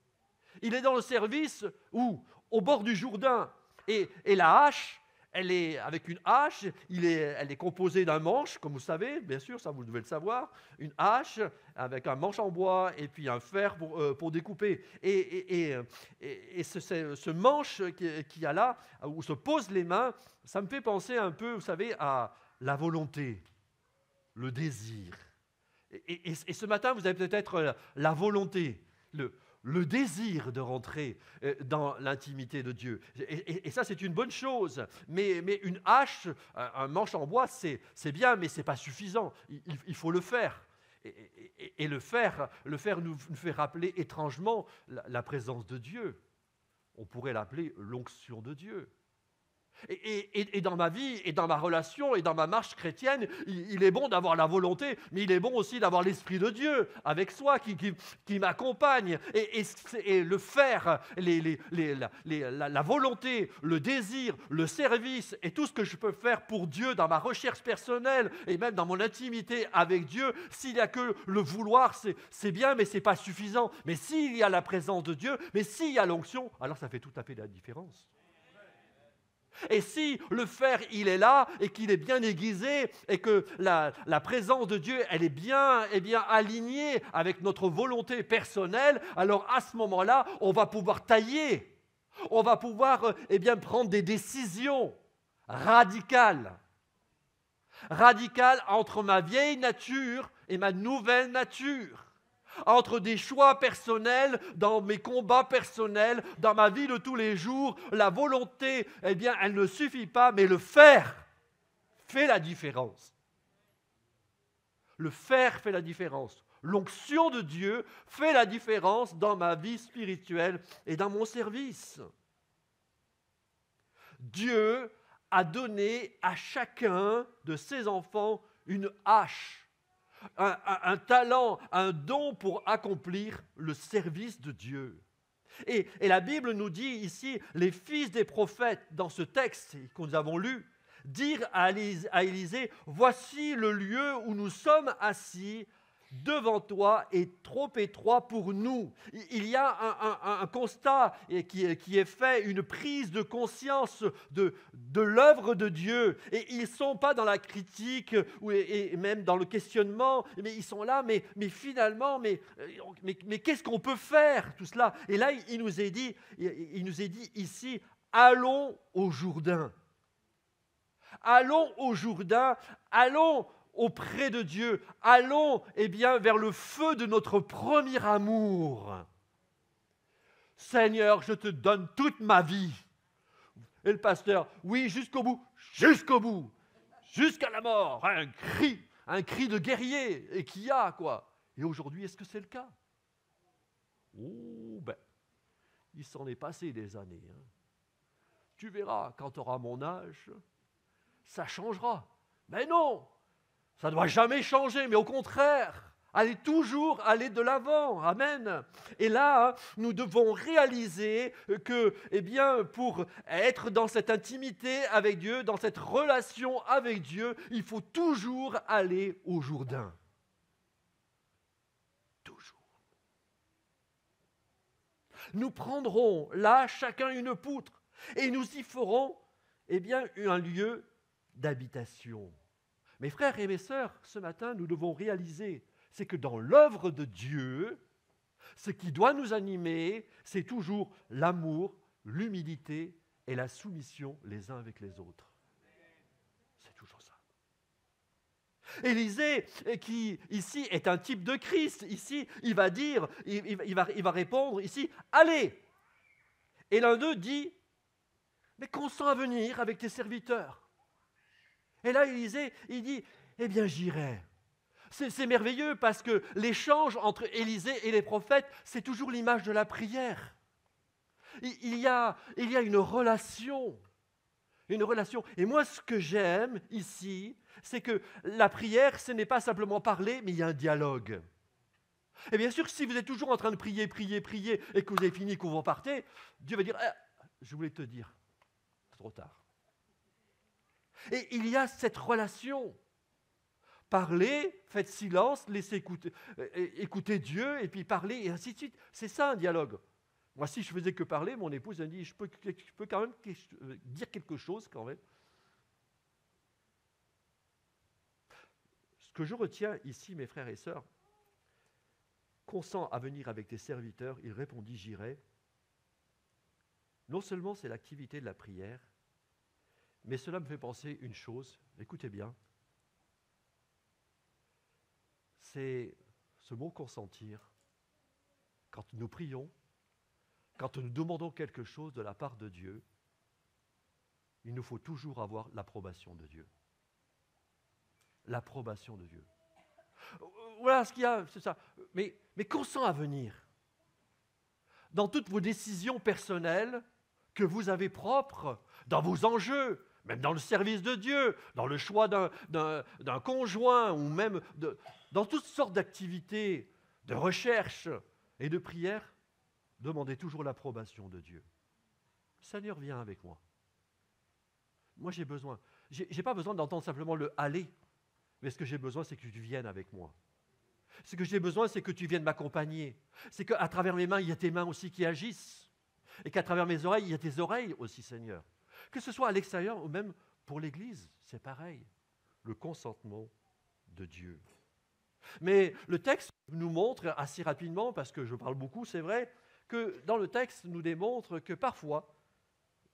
Il est dans le service où, au bord du Jourdain. Et la hache, elle est avec une hache, elle est composée d'un manche, comme vous savez, bien sûr, ça vous devez le savoir, une hache avec un manche en bois et puis un fer pour découper. Et ce manche qu'il y a là, où se posent les mains, ça me fait penser un peu, vous savez, à la volonté, le désir. Et ce matin, vous avez peut-être la volonté, le désir de rentrer dans l'intimité de Dieu. Et ça, c'est une bonne chose. Mais une hache, un manche en bois, c'est bien, mais ce n'est pas suffisant. Il faut le faire. Et le faire nous fait rappeler étrangement la présence de Dieu. On pourrait l'appeler l'onction de Dieu. Et dans ma vie, et dans ma relation, et dans ma marche chrétienne, il est bon d'avoir la volonté, mais il est bon aussi d'avoir l'Esprit de Dieu avec soi qui m'accompagne. Et le faire, la volonté, le désir, le service, et tout ce que je peux faire pour Dieu dans ma recherche personnelle, et même dans mon intimité avec Dieu, s'il n'y a que le vouloir, c'est bien, mais ce n'est pas suffisant. Mais s'il y a la présence de Dieu, mais s'il y a l'onction, alors ça fait tout à fait la différence. Et si le fer, il est là, et qu'il est bien aiguisé, et que la présence de Dieu, elle est bien alignée avec notre volonté personnelle, alors à ce moment-là, on va pouvoir tailler, on va pouvoir prendre des décisions radicales entre ma vieille nature et ma nouvelle nature. Entre des choix personnels, dans mes combats personnels, dans ma vie de tous les jours, la volonté, elle ne suffit pas, mais le faire fait la différence. Le faire fait la différence. L'onction de Dieu fait la différence dans ma vie spirituelle et dans mon service. Dieu a donné à chacun de ses enfants une hache. Un talent, un don pour accomplir le service de Dieu. Et la Bible nous dit ici, les fils des prophètes, dans ce texte que nous avons lu, dirent à Élisée, « Voici le lieu où nous sommes assis, devant toi est trop étroit pour nous. » Il y a un constat qui est fait, une prise de conscience de l'œuvre de Dieu. Et ils ne sont pas dans la critique et même dans le questionnement, mais ils sont là, mais finalement, mais qu'est-ce qu'on peut faire tout cela? Et là, il nous est dit ici, allons au Jourdain. Allons au Jourdain, allons auprès de Dieu, allons vers le feu de notre premier amour. Seigneur, je te donne toute ma vie. Et le pasteur, oui, jusqu'au bout, jusqu'à la mort, un cri de guerrier, et qu'il y a quoi. Et aujourd'hui, est-ce que c'est le cas? Oh, il s'en est passé des années. Tu verras, quand tu auras mon âge, ça changera. Mais non! Ça ne doit jamais changer, mais au contraire, toujours aller de l'avant. Amen. Et là, nous devons réaliser que, pour être dans cette intimité avec Dieu, dans cette relation avec Dieu, il faut toujours aller au Jourdain. Toujours. Nous prendrons là chacun une poutre et nous y ferons, un lieu d'habitation. Mes frères et mes sœurs, ce matin, nous devons réaliser, c'est que dans l'œuvre de Dieu, ce qui doit nous animer, c'est toujours l'amour, l'humilité et la soumission les uns avec les autres. C'est toujours ça. Élisée, qui ici est un type de Christ, ici, il va dire, il va répondre ici, allez. Et l'un d'eux dit, mais consens à venir avec tes serviteurs. Et là, Élisée, il dit, j'irai. C'est merveilleux parce que l'échange entre Élisée et les prophètes, c'est toujours l'image de la prière. Il y a une relation. Une relation. Et moi, ce que j'aime ici, c'est que la prière, ce n'est pas simplement parler, mais il y a un dialogue. Et bien sûr, si vous êtes toujours en train de prier, et que vous avez fini, que vous repartez, Dieu va dire, je voulais te dire, c'est trop tard. Et il y a cette relation. parlez, faites silence, laissez écouter Dieu, et puis parler, et ainsi de suite. C'est ça un dialogue. Moi, si je faisais que parler, mon épouse elle me dit, je peux quand même dire quelque chose quand même. Ce que je retiens ici, mes frères et sœurs, consent à venir avec tes serviteurs, il répondit, j'irai. Non seulement c'est l'activité de la prière, mais cela me fait penser une chose, écoutez bien, c'est ce mot consentir. Quand nous prions, quand nous demandons quelque chose de la part de Dieu, il nous faut toujours avoir l'approbation de Dieu. L'approbation de Dieu. Voilà ce qu'il y a, c'est ça. Mais consent à venir. Dans toutes vos décisions personnelles que vous avez propres, dans vos enjeux, même dans le service de Dieu, dans le choix d'un conjoint, ou même dans toutes sortes d'activités de recherche et de prière, demandez toujours l'approbation de Dieu. Seigneur, viens avec moi. Moi, j'ai besoin. J'ai pas besoin d'entendre simplement le « aller », mais ce que j'ai besoin, c'est que tu viennes avec moi. Ce que j'ai besoin, c'est que tu viennes m'accompagner. C'est qu'à travers mes mains, il y a tes mains aussi qui agissent. Et qu'à travers mes oreilles, il y a tes oreilles aussi, Seigneur. Que ce soit à l'extérieur ou même pour l'Église, c'est pareil. Le consentement de Dieu. Mais le texte nous montre assez rapidement, parce que je parle beaucoup, c'est vrai, que dans le texte nous démontre que parfois,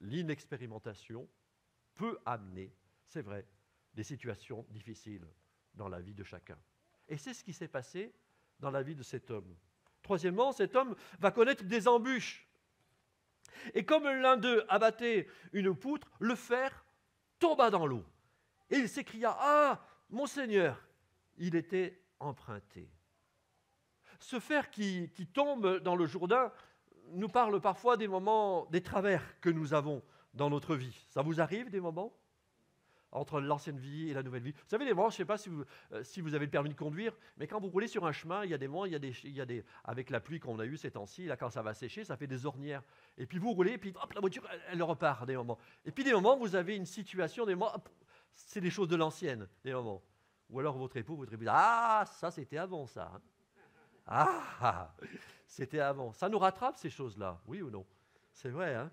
l'inexpérimentation peut amener, c'est vrai, des situations difficiles dans la vie de chacun. Et c'est ce qui s'est passé dans la vie de cet homme. Troisièmement, cet homme va connaître des embûches. Et comme l'un d'eux abattait une poutre, le fer tomba dans l'eau. Et il s'écria, « Ah, mon Seigneur !» Il était emprunté. Ce fer qui tombe dans le Jourdain nous parle parfois des moments, des travers que nous avons dans notre vie. Ça vous arrive des moments entre l'ancienne vie et la nouvelle vie? Vous savez, des moments, je ne sais pas si vous avez le permis de conduire, mais quand vous roulez sur un chemin, il y a des moments, avec la pluie qu'on a eue ces temps-ci, là, quand ça va sécher, ça fait des ornières. Et puis vous roulez, et puis hop, la voiture, elle repart des moments. Et puis des moments, vous avez une situation, des moments, hop, c'est des choses de l'ancienne, des moments. Ou alors votre époux, votre épouse, ah, ça c'était avant ça. Hein. Ah, c'était avant. Ça nous rattrape ces choses-là, oui ou non? C'est vrai, hein?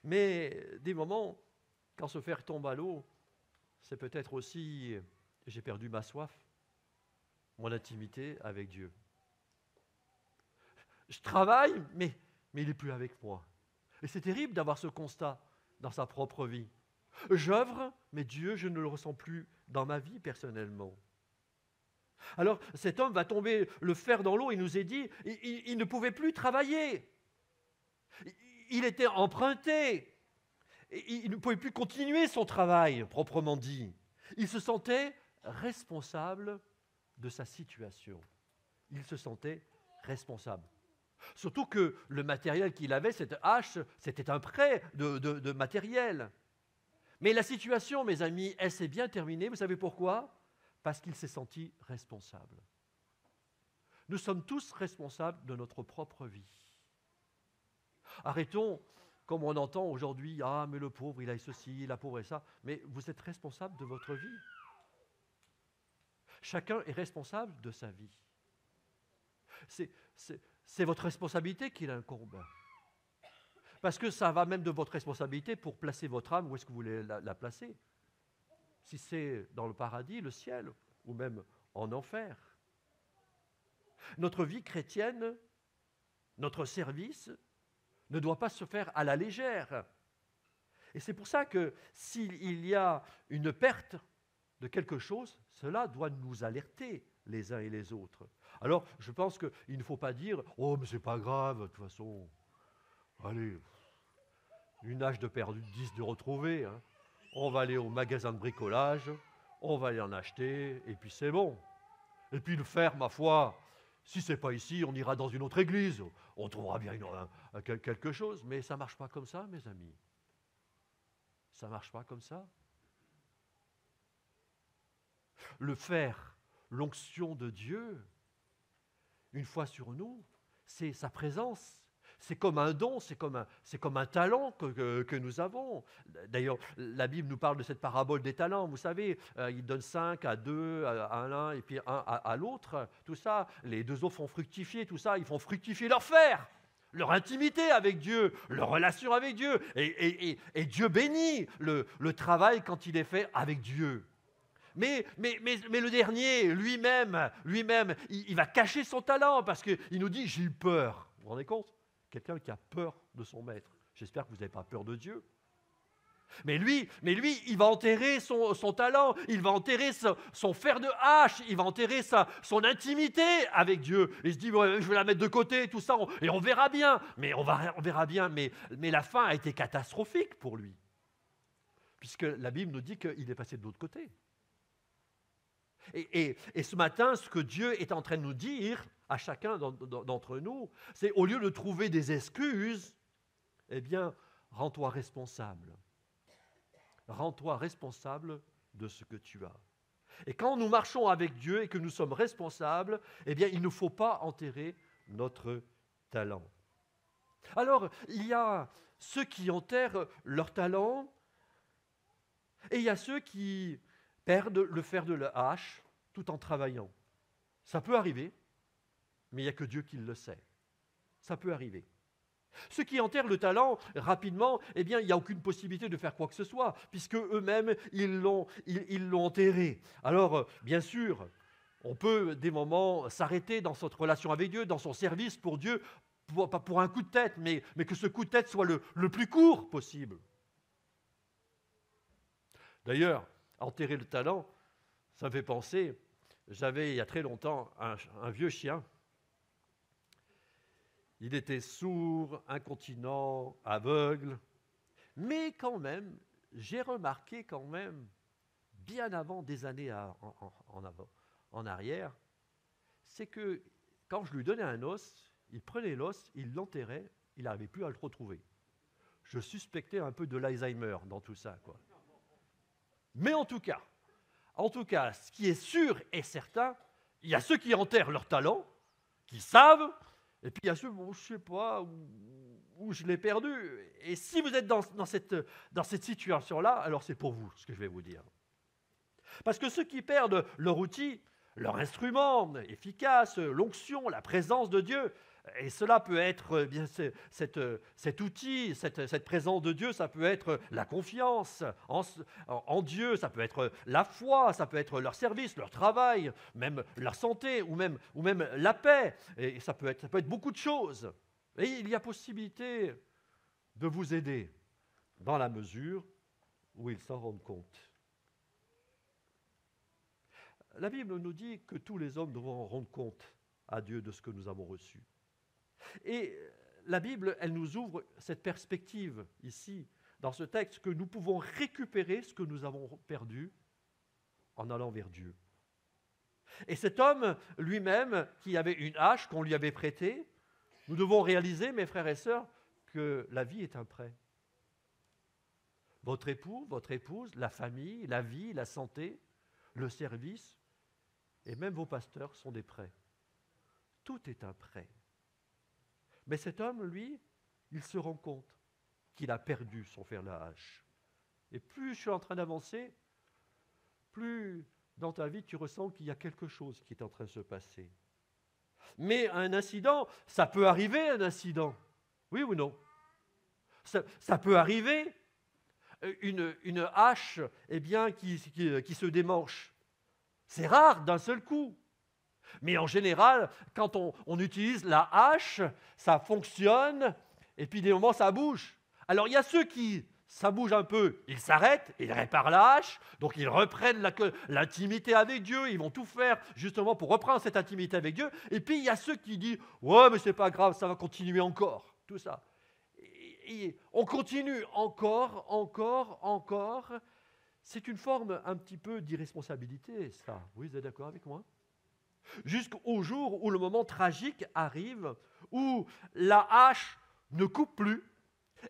Mais des moments, quand ce fer tombe à l'eau, c'est peut-être aussi, j'ai perdu ma soif, mon intimité avec Dieu. Je travaille, mais il n'est plus avec moi. Et c'est terrible d'avoir ce constat dans sa propre vie. J'œuvre, mais Dieu, je ne le ressens plus dans ma vie personnellement. Alors cet homme va tomber le fer dans l'eau, il nous est dit, il ne pouvait plus travailler. Il était emprunté. Il ne pouvait plus continuer son travail, proprement dit. Il se sentait responsable de sa situation. Il se sentait responsable. Surtout que le matériel qu'il avait, cette hache, c'était un prêt de matériel. Mais la situation, mes amis, elle s'est bien terminée. Vous savez pourquoi? Parce qu'il s'est senti responsable. Nous sommes tous responsables de notre propre vie. Arrêtons, comme on entend aujourd'hui, « Ah, mais le pauvre, il a ceci, la pauvre et ça ». Mais vous êtes responsable de votre vie. Chacun est responsable de sa vie. C'est votre responsabilité qui l'incombe. Parce que ça va même de votre responsabilité pour placer votre âme où est-ce que vous voulez la placer. Si c'est dans le paradis, le ciel, ou même en enfer. Notre vie chrétienne, notre service, ne doit pas se faire à la légère. Et c'est pour ça que s'il y a une perte de quelque chose, cela doit nous alerter les uns et les autres. Alors, je pense qu'il ne faut pas dire « Oh, mais c'est pas grave, de toute façon, allez, une hache de perdu, 10 de retrouvé, hein. On va aller au magasin de bricolage, on va aller en acheter, et puis c'est bon. Et puis le fer, ma foi, si ce n'est pas ici, on ira dans une autre église, on trouvera bien quelque chose, mais ça ne marche pas comme ça, mes amis. Ça ne marche pas comme ça. Le fer, l'onction de Dieu, une fois sur nous, c'est sa présence, c'est comme un don, c'est comme un talent que nous avons. D'ailleurs, la Bible nous parle de cette parabole des talents. Vous savez, il donne 5 à 2, à l'un et puis 1 à l'autre. Tout ça, les 2 autres font fructifier, tout ça, ils font fructifier leur fer, leur intimité avec Dieu, leur relation avec Dieu. Et Dieu bénit le travail quand il est fait avec Dieu. Mais le dernier, lui-même, il va cacher son talent parce qu'il nous dit « j'ai eu peur ». Vous vous rendez compte ? Quelqu'un qui a peur de son maître. J'espère que vous n'avez pas peur de Dieu. Mais lui, il va enterrer son talent, il va enterrer son fer de hache, il va enterrer son intimité avec Dieu. Il se dit, ouais, je vais la mettre de côté, tout ça, et on verra bien. Mais on verra bien, mais la fin a été catastrophique pour lui. Puisque la Bible nous dit qu'il est passé de l'autre côté. Et ce matin, ce que Dieu est en train de nous dire à chacun d'entre nous, c'est au lieu de trouver des excuses, eh bien, rends-toi responsable. Rends-toi responsable de ce que tu as. Et quand nous marchons avec Dieu et que nous sommes responsables, eh bien, il ne faut pas enterrer notre talent. Alors, il y a ceux qui enterrent leur talent et il y a ceux qui perdent le fer de la hache tout en travaillant. Ça peut arriver, mais il n'y a que Dieu qui le sait. Ça peut arriver. Ceux qui enterrent le talent rapidement, eh bien, il n'y a aucune possibilité de faire quoi que ce soit, puisque eux-mêmes, ils l'ont enterré. Alors, bien sûr, on peut des moments s'arrêter dans cette relation avec Dieu, dans son service pour Dieu, pas pour un coup de tête, mais que ce coup de tête soit le plus court possible. D'ailleurs, enterrer le talent, ça me fait penser, j'avais il y a très longtemps un vieux chien. Il était sourd, incontinent, aveugle, mais quand même, j'ai remarqué quand même, bien avant des années en arrière, c'est que quand je lui donnais un os, il prenait l'os, il l'enterrait, il n'arrivait plus à le retrouver. Je suspectais un peu de l'Alzheimer dans tout ça, quoi. Mais en tout cas, ce qui est sûr et certain, il y a ceux qui enterrent leur talent, qui savent, et puis il y a ceux, bon, je ne sais pas, où je l'ai perdu. Et si vous êtes dans cette situation-là, alors c'est pour vous ce que je vais vous dire. Parce que ceux qui perdent leur outil, leur instrument efficace, l'onction, la présence de Dieu, et cela peut être bien cet outil, cette présence de Dieu, ça peut être la confiance en Dieu, ça peut être la foi, ça peut être leur service, leur travail, même leur santé ou même la paix. Et ça peut être beaucoup de choses. Et il y a possibilité de vous aider dans la mesure où ils s'en rendent compte. La Bible nous dit que tous les hommes devront rendre compte à Dieu de ce que nous avons reçu. Et la Bible, elle nous ouvre cette perspective ici, dans ce texte, que nous pouvons récupérer ce que nous avons perdu en allant vers Dieu. Et cet homme lui-même, qui avait une hache qu'on lui avait prêtée, nous devons réaliser, mes frères et sœurs, que la vie est un prêt. Votre époux, votre épouse, la famille, la vie, la santé, le service, et même vos pasteurs sont des prêts. Tout est un prêt. Mais cet homme, lui, il se rend compte qu'il a perdu son fer de la hache. Et plus je suis en train d'avancer, plus dans ta vie tu ressens qu'il y a quelque chose qui est en train de se passer. Mais un incident, ça peut arriver un incident. Oui ou non ? Ça peut arriver une hache eh bien, qui se démanche. C'est rare d'un seul coup. Mais en général, quand on utilise la hache, ça fonctionne, et puis des moments, ça bouge. Alors, il y a ceux qui, ça bouge un peu, ils s'arrêtent, ils réparent la hache, donc ils reprennent l'intimité avec Dieu, ils vont tout faire justement pour reprendre cette intimité avec Dieu. Et puis, il y a ceux qui disent, ouais, mais c'est pas grave, ça va continuer encore, tout ça. Et on continue encore. C'est une forme un petit peu d'irresponsabilité, ça. Oui, vous êtes d'accord avec moi ? Jusqu'au jour où le moment tragique arrive, où la hache ne coupe plus,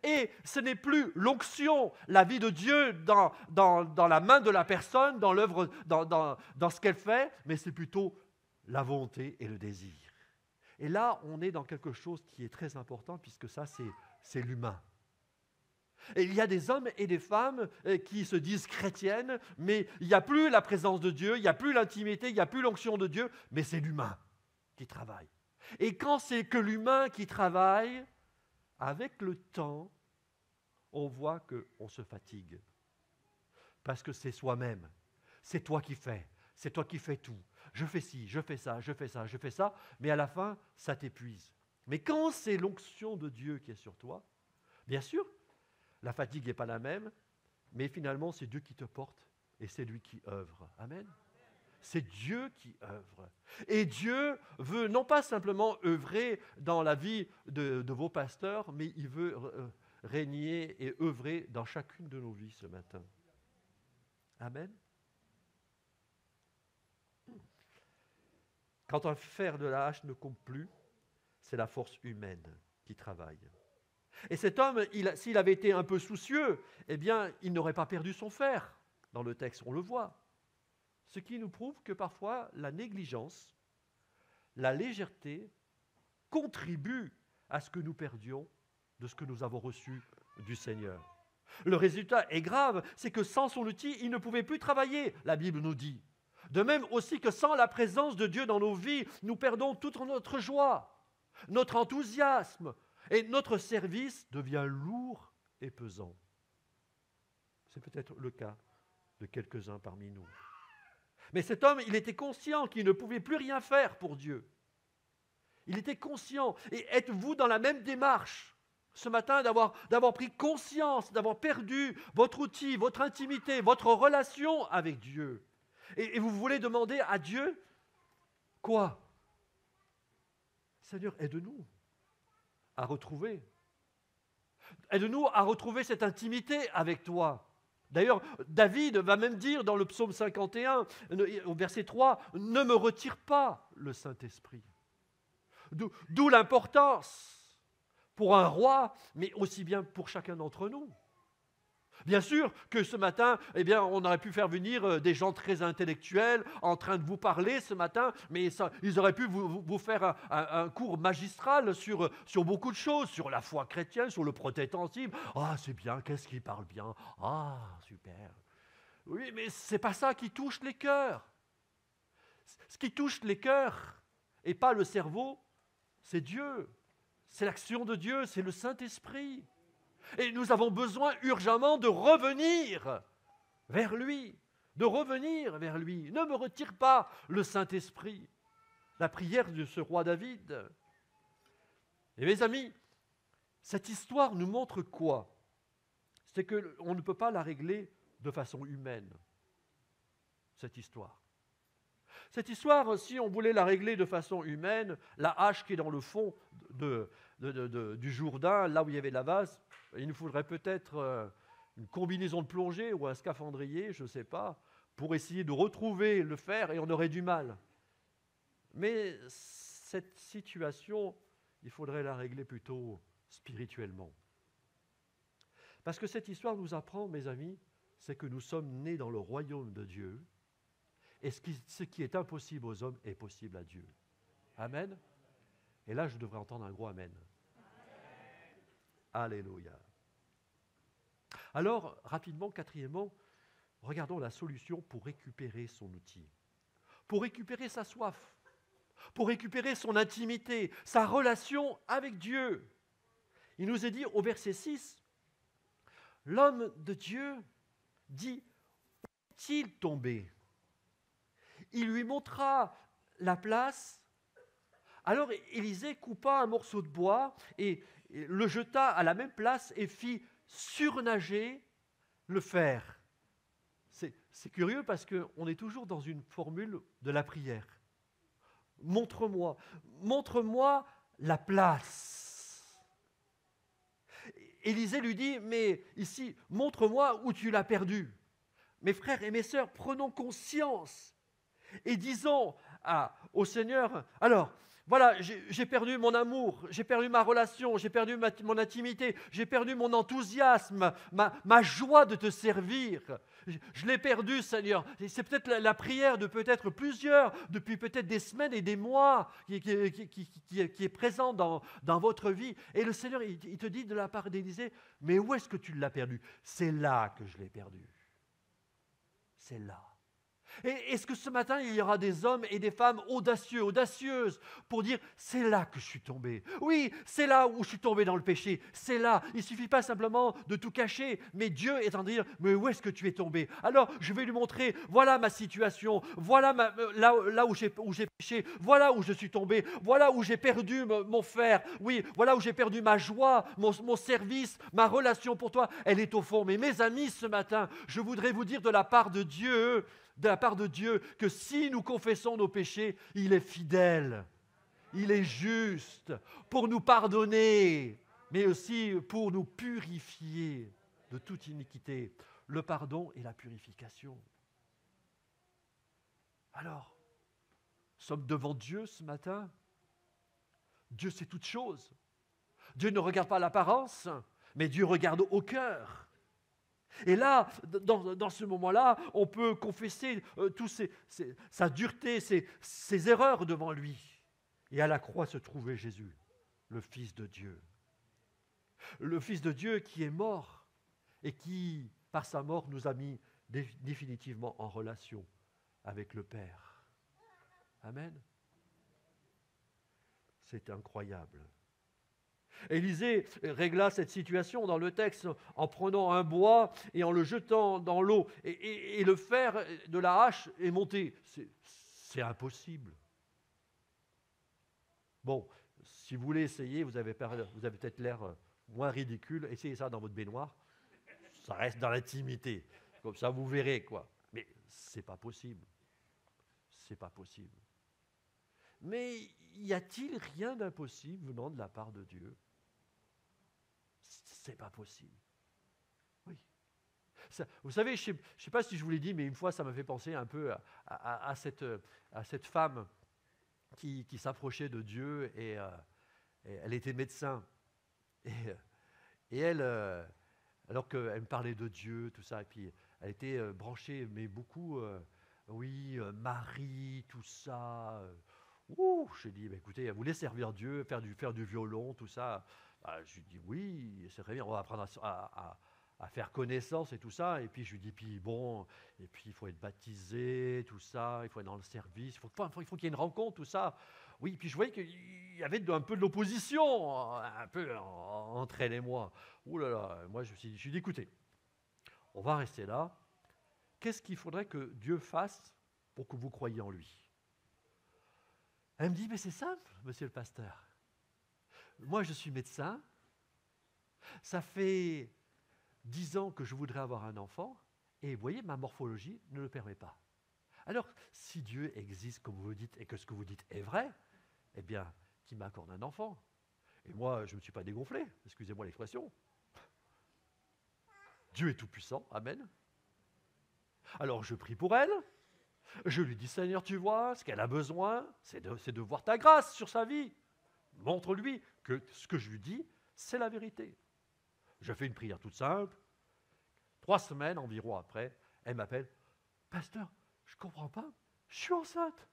et ce n'est plus l'onction, la vie de Dieu dans la main de la personne, dans l'œuvre, dans ce qu'elle fait, mais c'est plutôt la volonté et le désir. Et là, on est dans quelque chose qui est très important, puisque ça, c'est l'humain. Et il y a des hommes et des femmes qui se disent chrétiennes, mais il n'y a plus la présence de Dieu, il n'y a plus l'intimité, il n'y a plus l'onction de Dieu, mais c'est l'humain qui travaille. Et quand c'est que l'humain qui travaille, avec le temps, on voit qu'on se fatigue. Parce que c'est soi-même. C'est toi qui fais. C'est toi qui fais tout. Je fais ci, je fais ça, je fais ça, je fais ça. Mais à la fin, ça t'épuise. Mais quand c'est l'onction de Dieu qui est sur toi, bien sûr, la fatigue n'est pas la même, mais finalement, c'est Dieu qui te porte et c'est lui qui œuvre. Amen. C'est Dieu qui œuvre. Et Dieu veut non pas simplement œuvrer dans la vie de vos pasteurs, mais il veut régner et œuvrer dans chacune de nos vies ce matin. Amen. Quand un fer de la hache ne compte plus, c'est la force humaine qui travaille. Et cet homme, s'il avait été un peu soucieux, eh bien, il n'aurait pas perdu son fer. Dans le texte, on le voit. Ce qui nous prouve que parfois, la négligence, la légèreté, contribuent à ce que nous perdions de ce que nous avons reçu du Seigneur. Le résultat est grave, c'est que sans son outil, il ne pouvait plus travailler, la Bible nous dit. De même aussi que sans la présence de Dieu dans nos vies, nous perdons toute notre joie, notre enthousiasme, et notre service devient lourd et pesant. C'est peut-être le cas de quelques-uns parmi nous. Mais cet homme, il était conscient qu'il ne pouvait plus rien faire pour Dieu. Il était conscient. Et êtes-vous dans la même démarche ce matin d'avoir pris conscience, d'avoir perdu votre outil, votre intimité, votre relation avec Dieu? Et vous voulez demander à Dieu quoi? Seigneur, aide-nous à retrouver. Aide-nous à retrouver cette intimité avec toi. D'ailleurs, David va même dire dans le psaume 51, au verset 3, « Ne me retire pas le Saint-Esprit ». D'où l'importance pour un roi, mais aussi bien pour chacun d'entre nous. Bien sûr que ce matin, eh bien, on aurait pu faire venir des gens très intellectuels en train de vous parler ce matin, mais ils auraient pu vous faire un cours magistral sur beaucoup de choses, sur la foi chrétienne, sur le protestantisme. Ah, c'est bien, qu'est-ce qu'il parle bien? Ah, super. Oui, mais ce n'est pas ça qui touche les cœurs. Ce qui touche les cœurs et pas le cerveau, c'est Dieu. C'est l'action de Dieu, c'est le Saint-Esprit. Et nous avons besoin urgemment de revenir vers lui, de revenir vers lui. Ne me retire pas le Saint-Esprit. La prière de ce roi David. Et mes amis, cette histoire nous montre quoi? C'est qu'on ne peut pas la régler de façon humaine, cette histoire. Cette histoire, si on voulait la régler de façon humaine, la hache qui est dans le fond du Jourdain, là où il y avait la vase, il nous faudrait peut-être une combinaison de plongée ou un scaphandrier, je ne sais pas, pour essayer de retrouver le fer, et on aurait du mal. Mais cette situation, il faudrait la régler plutôt spirituellement. Parce que cette histoire nous apprend, mes amis, c'est que nous sommes nés dans le royaume de Dieu, et ce qui est impossible aux hommes est possible à Dieu. Amen. Et là, je devrais entendre un gros amen. Alléluia. Alors, rapidement, quatrièmement, regardons la solution pour récupérer son outil, pour récupérer sa soif, pour récupérer son intimité, sa relation avec Dieu. Il nous est dit au verset 6, l'homme de Dieu dit, où est-il tombé? Il lui montra la place. Alors Élisée coupa un morceau de bois et le jeta à la même place et fit surnager le fer. C'est curieux parce qu'on est toujours dans une formule de la prière. Montre-moi la place. Élisée lui dit, mais ici, montre-moi où tu l'as perdu. Mes frères et mes sœurs, prenons conscience et disons au Seigneur, alors, Voilà, j'ai perdu mon amour, j'ai perdu ma relation, j'ai perdu mon intimité, j'ai perdu mon enthousiasme, ma joie de te servir. Je l'ai perdu, Seigneur. C'est peut-être la prière de peut-être plusieurs, depuis peut-être des semaines et des mois, qui est présente dans votre vie. Et le Seigneur, il te dit de la part d'Élisée, mais où est-ce que tu l'as perdu? C'est là que je l'ai perdu. C'est là. Et est-ce que ce matin, il y aura des hommes et des femmes audacieux, audacieuses, pour dire, c'est là que je suis tombé. Oui, c'est là où je suis tombé dans le péché. C'est là. Il ne suffit pas simplement de tout cacher, mais Dieu est en train de dire, mais où est-ce que tu es tombé? Alors, je vais lui montrer, voilà ma situation, voilà là où j'ai péché, voilà où je suis tombé, voilà où j'ai perdu mon fer, oui, voilà où j'ai perdu ma joie, mon service, ma relation pour toi, elle est au fond. Mais mes amis, ce matin, je voudrais vous dire de la part de Dieu, que si nous confessons nos péchés, il est fidèle, il est juste pour nous pardonner, mais aussi pour nous purifier de toute iniquité. Le pardon et la purification. Alors, nous sommes devant Dieu ce matin. Dieu sait toutes choses. Dieu ne regarde pas l'apparence, mais Dieu regarde au cœur. Et là, dans ce moment-là, on peut confesser sa dureté, ses erreurs devant lui. Et à la croix se trouvait Jésus, le Fils de Dieu. Le Fils de Dieu qui est mort et qui, par sa mort, nous a mis définitivement en relation avec le Père. Amen. C'est incroyable. Élisée régla cette situation dans le texte en prenant un bois et en le jetant dans l'eau. Et le fer de la hache est monté. C'est impossible. Bon, si vous voulez essayer, vous avez peut-être l'air moins ridicule. Essayez ça dans votre baignoire. Ça reste dans l'intimité. Comme ça, vous verrez, quoi. Mais c'est pas possible. C'est pas possible. Mais y a-t-il rien d'impossible venant de la part de Dieu? C'est pas possible. Oui. Ça, vous savez, je ne sais pas si je vous l'ai dit, mais une fois, ça m'a fait penser un peu à cette femme qui s'approchait de Dieu et elle était médecin. Et elle, alors qu'elle me parlait de Dieu, tout ça, et puis elle était branchée, mais beaucoup, Marie, tout ça. J'ai dit, bah, écoutez, elle voulait servir Dieu, faire du violon, tout ça. Je lui dis, oui, c'est très bien, on va apprendre à faire connaissance et tout ça. Et puis je lui dis, puis bon, et puis il faut être baptisé, tout ça, il faut être dans le service, il faut qu'il y ait une rencontre, tout ça. Oui, puis je voyais qu'il y avait un peu de l'opposition, un peu entre elle et moi. Ouh là là, moi je me suis dit, écoutez, on va rester là. Qu'est-ce qu'il faudrait que Dieu fasse pour que vous croyiez en lui? Elle me dit, mais c'est simple, monsieur le pasteur. Moi, je suis médecin. Ça fait 10 ans que je voudrais avoir un enfant. Et vous voyez, ma morphologie ne le permet pas. Alors, si Dieu existe, comme vous dites, et que ce que vous dites est vrai, eh bien, qu'il m'accorde un enfant. Et moi, je ne me suis pas dégonflé, excusez-moi l'expression. Dieu est tout-puissant, amen. Alors, je prie pour elle. Je lui dis, Seigneur, tu vois, ce qu'elle a besoin, c'est de voir ta grâce sur sa vie. Montre-lui que ce que je lui dis, c'est la vérité. Je fais une prière toute simple. 3 semaines environ après, elle m'appelle. Pasteur, je ne comprends pas, je suis enceinte.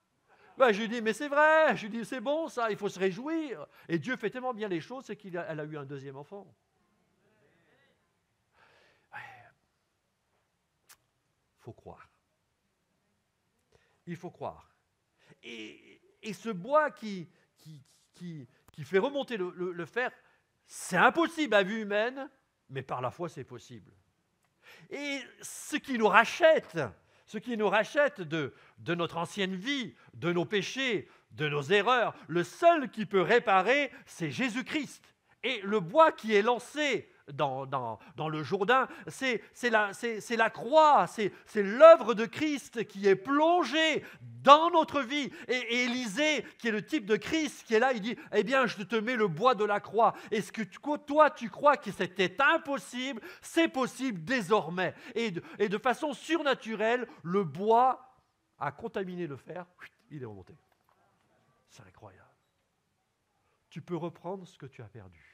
Ben, je lui dis, mais c'est vrai. Je lui dis, c'est bon ça, il faut se réjouir. Et Dieu fait tellement bien les choses, c'est qu'elle a eu un 2e enfant. Il faut croire. Il faut croire. Et ce bois qui fait remonter le fer, c'est impossible à vue humaine, mais par la foi, c'est possible. Et ce qui nous rachète de notre ancienne vie, de nos péchés, de nos erreurs, le seul qui peut réparer, c'est Jésus-Christ. Et le bois qui est lancé dans le Jourdain, c'est la croix, c'est l'œuvre de Christ qui est plongée dans notre vie. Et Élisée, qui est le type de Christ, qui est là, il dit, eh bien, je te mets le bois de la croix. Est-ce que toi, tu crois que c'était impossible? C'est possible désormais. Et de façon surnaturelle, le bois a contaminé le fer, il est remonté. C'est incroyable. tu peux reprendre ce que tu as perdu.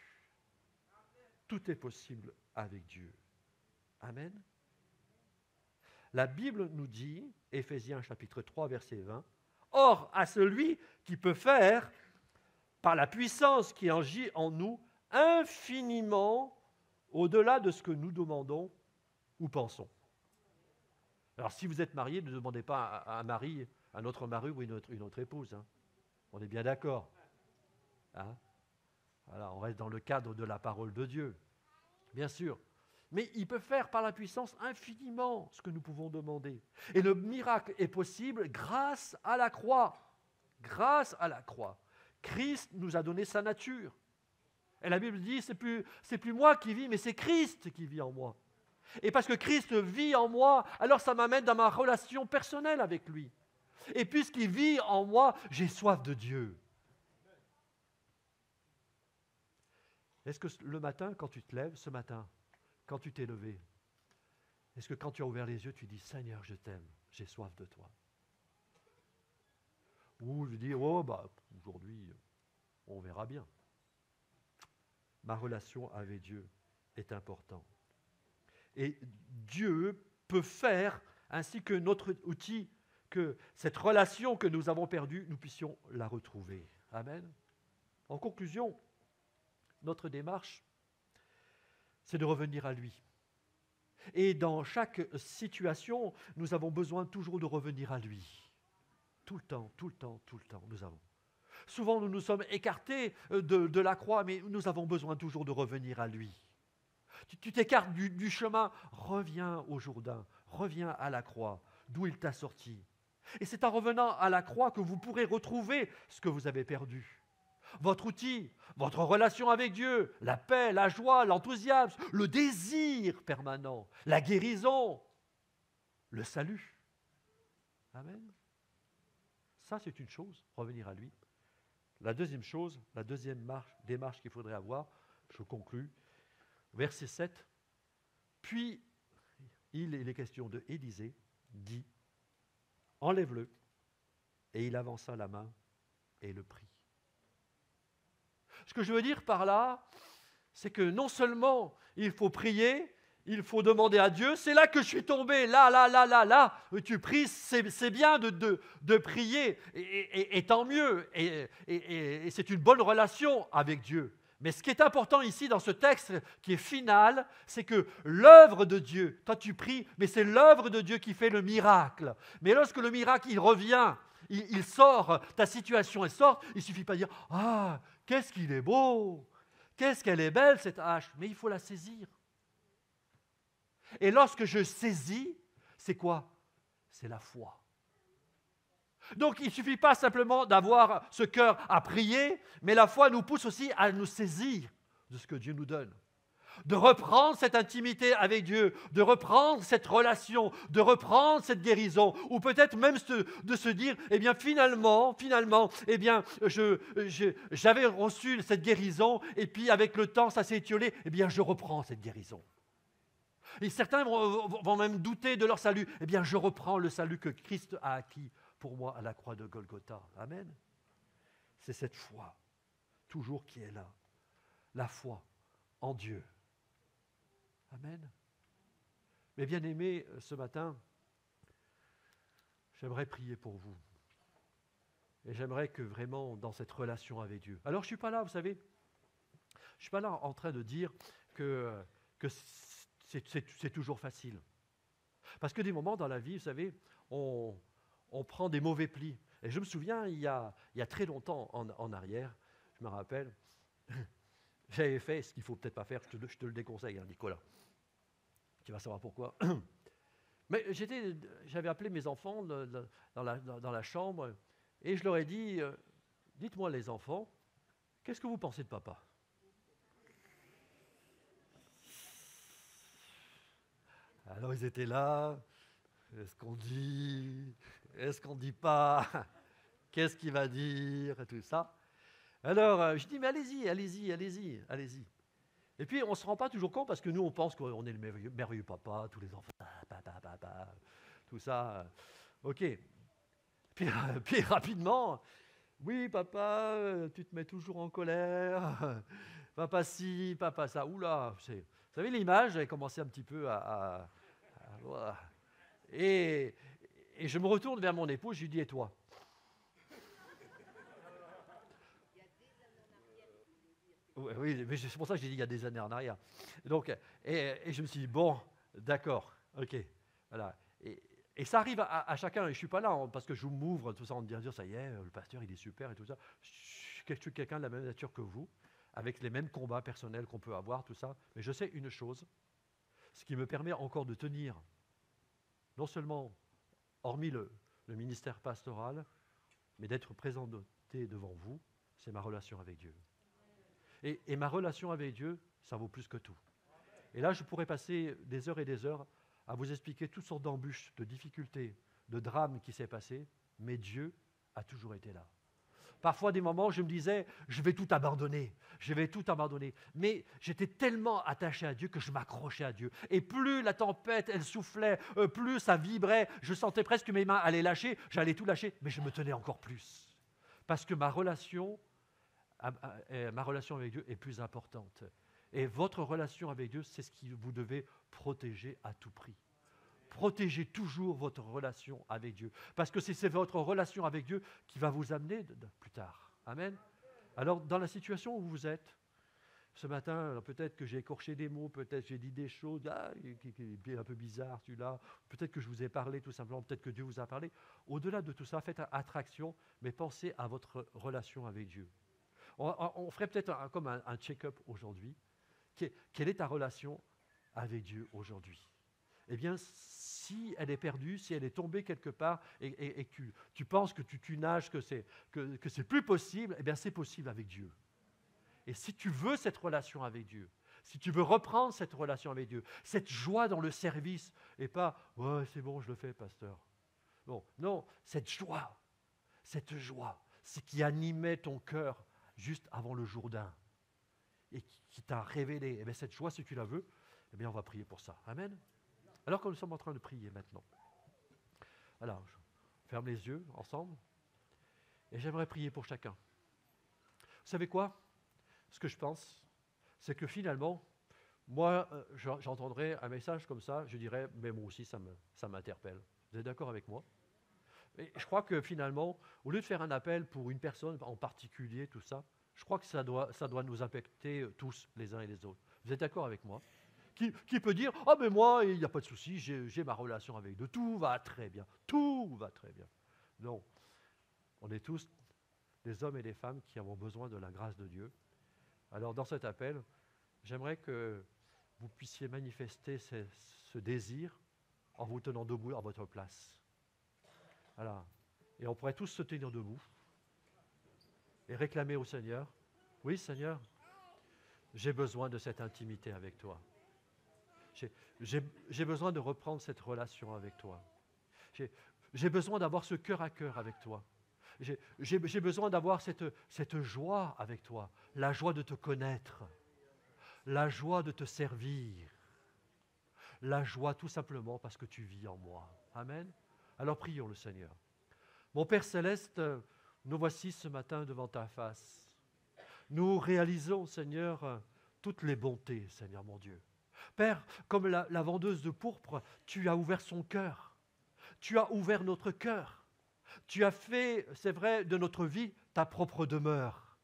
Tout est possible avec Dieu. Amen. La Bible nous dit, Éphésiens chapitre 3, verset 20, « Or, à celui qui peut faire, par la puissance qui agit en nous, infiniment au-delà de ce que nous demandons ou pensons. » Alors, si vous êtes marié, ne demandez pas à un mari, un autre mari ou une autre épouse. Hein. On est bien d'accord. Hein? Voilà, on reste dans le cadre de la parole de Dieu, bien sûr. Mais il peut faire par la puissance infiniment ce que nous pouvons demander. Et le miracle est possible grâce à la croix. Grâce à la croix. Christ nous a donné sa nature. Et la Bible dit, c'est plus moi qui vis, mais c'est Christ qui vit en moi. Et parce que Christ vit en moi, alors ça m'amène dans ma relation personnelle avec lui. Et puisqu'il vit en moi, j'ai soif de Dieu. Est-ce que le matin, quand tu te lèves, ce matin, quand tu t'es levé, est-ce que quand tu as ouvert les yeux, tu dis « Seigneur, je t'aime, j'ai soif de toi » Ou je dis « Oh, aujourd'hui, on verra bien ». Ma relation avec Dieu est importante. Et Dieu peut faire, ainsi que notre outil, que cette relation que nous avons perdue, nous puissions la retrouver. Amen. En conclusion, notre démarche, c'est de revenir à lui. Et dans chaque situation, nous avons besoin toujours de revenir à lui. Tout le temps, nous avons. Souvent, nous nous sommes écartés de la croix, mais nous avons besoin toujours de revenir à lui. Tu t'écartes du chemin, reviens au Jourdain, reviens à la croix, d'où il t'a sorti. Et c'est en revenant à la croix que vous pourrez retrouver ce que vous avez perdu. Votre outil, votre relation avec Dieu, la paix, la joie, l'enthousiasme, le désir permanent, la guérison, le salut. Amen. Ça, c'est une chose, revenir à lui. La deuxième chose, la deuxième démarche qu'il faudrait avoir, je conclus, verset 7, « Puis, il est question de Élisée, dit, enlève-le. Et il avança la main et le prit. » Ce que je veux dire par là, c'est que non seulement il faut prier, il faut demander à Dieu, c'est là que je suis tombé, là, tu pries, c'est bien de prier, et tant mieux, et c'est une bonne relation avec Dieu. Mais ce qui est important ici dans ce texte qui est final, c'est que l'œuvre de Dieu, toi tu pries, mais c'est l'œuvre de Dieu qui fait le miracle. Mais lorsque le miracle, il revient, il sort, ta situation, elle sort, il ne suffit pas de dire « Ah, qu'est-ce qu'il est beau, qu'est-ce qu'elle est belle cette hache !» Mais il faut la saisir. Et lorsque je saisis, c'est quoi? C'est la foi. Donc, il ne suffit pas simplement d'avoir ce cœur à prier, mais la foi nous pousse aussi à nous saisir de ce que Dieu nous donne. De reprendre cette intimité avec Dieu, de reprendre cette relation, de reprendre cette guérison, ou peut-être même de se dire, eh bien finalement, eh bien j'avais reçu cette guérison, et puis avec le temps ça s'est étiolé, eh bien je reprends cette guérison. Et certains vont même douter de leur salut, eh bien je reprends le salut que Christ a acquis pour moi à la croix de Golgotha. Amen. C'est cette foi, toujours qui est là. La foi en Dieu. Amen. Mes bien-aimés, ce matin, j'aimerais prier pour vous. Et j'aimerais que vraiment, dans cette relation avec Dieu. Alors, je ne suis pas là, vous savez, je ne suis pas là en train de dire que c'est toujours facile. Parce que des moments dans la vie, vous savez, on prend des mauvais plis. Et je me souviens, il y a très longtemps en arrière, je me rappelle, j'avais fait ce qu'il ne faut peut-être pas faire, je te le déconseille, hein, Nicolas. Tu vas savoir pourquoi. Mais j'avais appelé mes enfants dans la chambre et je leur ai dit, dites-moi les enfants, qu'est-ce que vous pensez de papa? Alors ils étaient là, est-ce qu'on dit, est-ce qu'on ne dit pas, qu'est-ce qu'il va dire, et tout ça. Alors je dis, mais allez-y. Et puis, on ne se rend pas toujours compte parce que nous, on pense qu'on est le merveilleux papa, tous les enfants, tout ça. OK. Puis rapidement, Oui, papa, tu te mets toujours en colère. Papa ci, papa ça. Oula, vous savez l'image, j'avais commencé un petit peu voilà. Et je me retourne vers mon épouse, je lui dis, et toi? Oui, mais c'est pour ça que j'ai dit il y a des années en arrière. Donc, et je me suis dit, bon, d'accord, ok, voilà. Et ça arrive à chacun, et je ne suis pas là parce que je m'ouvre tout ça en me dire, ça y est, le pasteur, il est super et tout ça. Je suis quelqu'un de la même nature que vous, avec les mêmes combats personnels qu'on peut avoir, tout ça. Mais je sais une chose, ce qui me permet encore de tenir, non seulement, hormis le ministère pastoral, mais d'être présenté devant vous, c'est ma relation avec Dieu. Et ma relation avec Dieu, ça vaut plus que tout. Et là, je pourrais passer des heures et des heures à vous expliquer toutes sortes d'embûches, de difficultés, de drames qui s'est passé, mais Dieu a toujours été là. Parfois, des moments, je me disais, je vais tout abandonner, je vais tout abandonner. Mais j'étais tellement attaché à Dieu que je m'accrochais à Dieu. Et plus la tempête, elle soufflait, plus ça vibrait, je sentais presque que mes mains allaient lâcher, j'allais tout lâcher, mais je me tenais encore plus. Parce que ma relation avec Dieu est plus importante. Et votre relation avec Dieu, c'est ce que vous devez protéger à tout prix. Protégez toujours votre relation avec Dieu. Parce que c'est votre relation avec Dieu qui va vous amener plus tard. Amen. Alors, dans la situation où vous êtes, ce matin, peut-être que j'ai écorché des mots, peut-être que j'ai dit des choses qui est un peu bizarre, celui-là. Peut-être que je vous ai parlé tout simplement, peut-être que Dieu vous a parlé. Au-delà de tout ça, faites attraction, mais pensez à votre relation avec Dieu. On ferait peut-être comme un check-up aujourd'hui. Quelle est ta relation avec Dieu aujourd'hui? Eh bien, si elle est perdue, si elle est tombée quelque part et que tu penses que tu nages, que c'est plus possible, eh bien, c'est possible avec Dieu. Et si tu veux cette relation avec Dieu, si tu veux reprendre cette relation avec Dieu, cette joie dans le service, et pas « ouais, c'est bon, je le fais, pasteur ». Bon, non, cette joie, c'est qui animait ton cœur juste avant le Jourdain et qui t'a révélé. Eh bien, cette joie, si tu la veux, eh bien, on va prier pour ça. Amen. Alors que nous sommes en train de prier maintenant. Alors, je ferme les yeux ensemble et j'aimerais prier pour chacun. Vous savez quoi? Ce que je pense, c'est que finalement, moi, j'entendrais un message comme ça, je dirais, mais moi aussi, ça m'interpelle. Vous êtes d'accord avec moi? Et je crois que finalement, au lieu de faire un appel pour une personne en particulier, tout ça, je crois que ça doit nous impacter tous les uns et les autres. Vous êtes d'accord avec moi? Qui peut dire, oh mais moi, il n'y a pas de souci, j'ai ma relation avec Dieu, tout va très bien, tout va très bien. Non, on est tous des hommes et des femmes qui avons besoin de la grâce de Dieu. Alors dans cet appel, j'aimerais que vous puissiez manifester ce désir en vous tenant debout à votre place. Voilà. Et on pourrait tous se tenir debout et réclamer au Seigneur, oui Seigneur, j'ai besoin de cette intimité avec toi. J'ai besoin de reprendre cette relation avec toi. J'ai besoin d'avoir ce cœur à cœur avec toi. J'ai besoin d'avoir cette joie avec toi, la joie de te connaître, la joie de te servir, la joie tout simplement parce que tu vis en moi. Amen. Alors prions le Seigneur. Mon Père Céleste, nous voici ce matin devant ta face. Nous réalisons, Seigneur, toutes les bontés, Seigneur mon Dieu. Père, comme la vendeuse de pourpre, tu as ouvert son cœur. Tu as ouvert notre cœur. Tu as fait, c'est vrai, de notre vie ta propre demeure.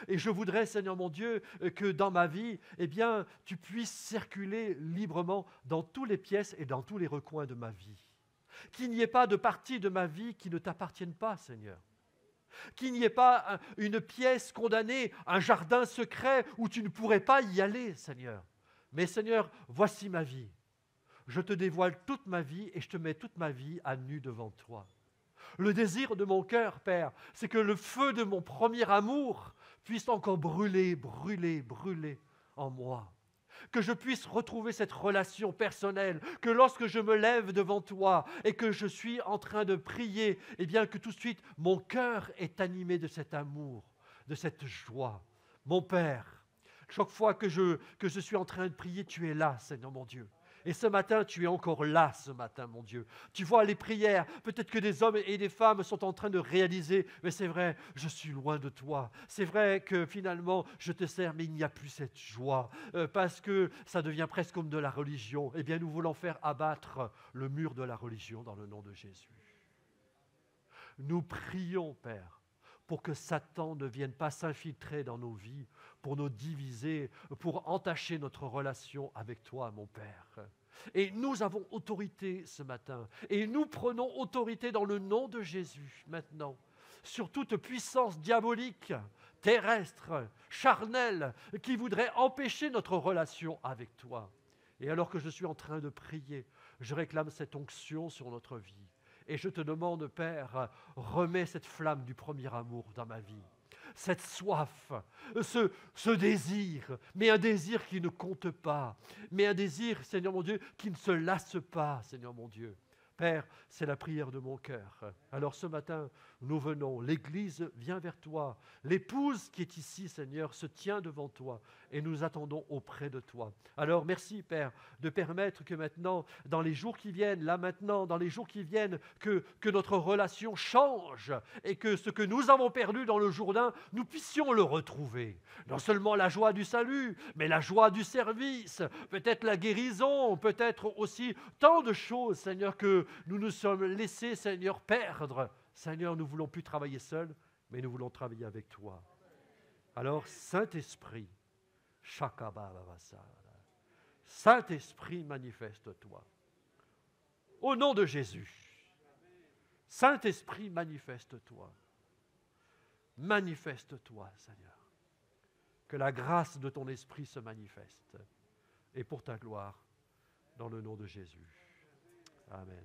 Et je voudrais, Seigneur mon Dieu, que dans ma vie, eh bien, tu puisses circuler librement dans toutes les pièces et dans tous les recoins de ma vie. Qu'il n'y ait pas de partie de ma vie qui ne t'appartienne pas, Seigneur. Qu'il n'y ait pas une pièce condamnée, un jardin secret où tu ne pourrais pas y aller, Seigneur. Mais Seigneur, voici ma vie. Je te dévoile toute ma vie et je te mets toute ma vie à nu devant toi. Le désir de mon cœur, Père, c'est que le feu de mon premier amour puisse encore brûler, brûler, brûler en moi. Que je puisse retrouver cette relation personnelle, que lorsque je me lève devant toi et que je suis en train de prier, eh bien que tout de suite mon cœur est animé de cet amour, de cette joie. Mon Père, chaque fois que je suis en train de prier, tu es là, Seigneur mon Dieu. Et ce matin, tu es encore là ce matin, mon Dieu. Tu vois les prières, peut-être que des hommes et des femmes sont en train de réaliser, mais c'est vrai, je suis loin de toi. C'est vrai que finalement, je te sers, mais il n'y a plus cette joie, parce que ça devient presque comme de la religion. Eh bien, nous voulons faire abattre le mur de la religion dans le nom de Jésus. Nous prions, Père, pour que Satan ne vienne pas s'infiltrer dans nos vies, pour nous diviser, pour entacher notre relation avec toi, mon Père. Et nous avons autorité ce matin, et nous prenons autorité dans le nom de Jésus maintenant, sur toute puissance diabolique, terrestre, charnelle, qui voudrait empêcher notre relation avec toi. Et alors que je suis en train de prier, je réclame cette onction sur notre vie. Et je te demande, Père, remets cette flamme du premier amour dans ma vie. Cette soif, ce désir, mais un désir qui ne compte pas, mais un désir, Seigneur mon Dieu, qui ne se lasse pas, Seigneur mon Dieu. Père, c'est la prière de mon cœur. Alors ce matin, nous venons, l'Église vient vers toi. L'épouse qui est ici, Seigneur, se tient devant toi et nous attendons auprès de toi. Alors merci, Père, de permettre que maintenant, dans les jours qui viennent, là maintenant, dans les jours qui viennent, que notre relation change et que ce que nous avons perdu dans le Jourdain, nous puissions le retrouver. Non seulement la joie du salut, mais la joie du service, peut-être la guérison, peut-être aussi tant de choses, Seigneur, que nous nous sommes laissés, Seigneur, perdre. Seigneur, nous ne voulons plus travailler seuls, mais nous voulons travailler avec toi. Alors, Saint-Esprit, Saint-Esprit, manifeste-toi. Au nom de Jésus, Saint-Esprit, manifeste-toi. Manifeste-toi, Seigneur. Que la grâce de ton Esprit se manifeste. Et pour ta gloire, dans le nom de Jésus. Amen.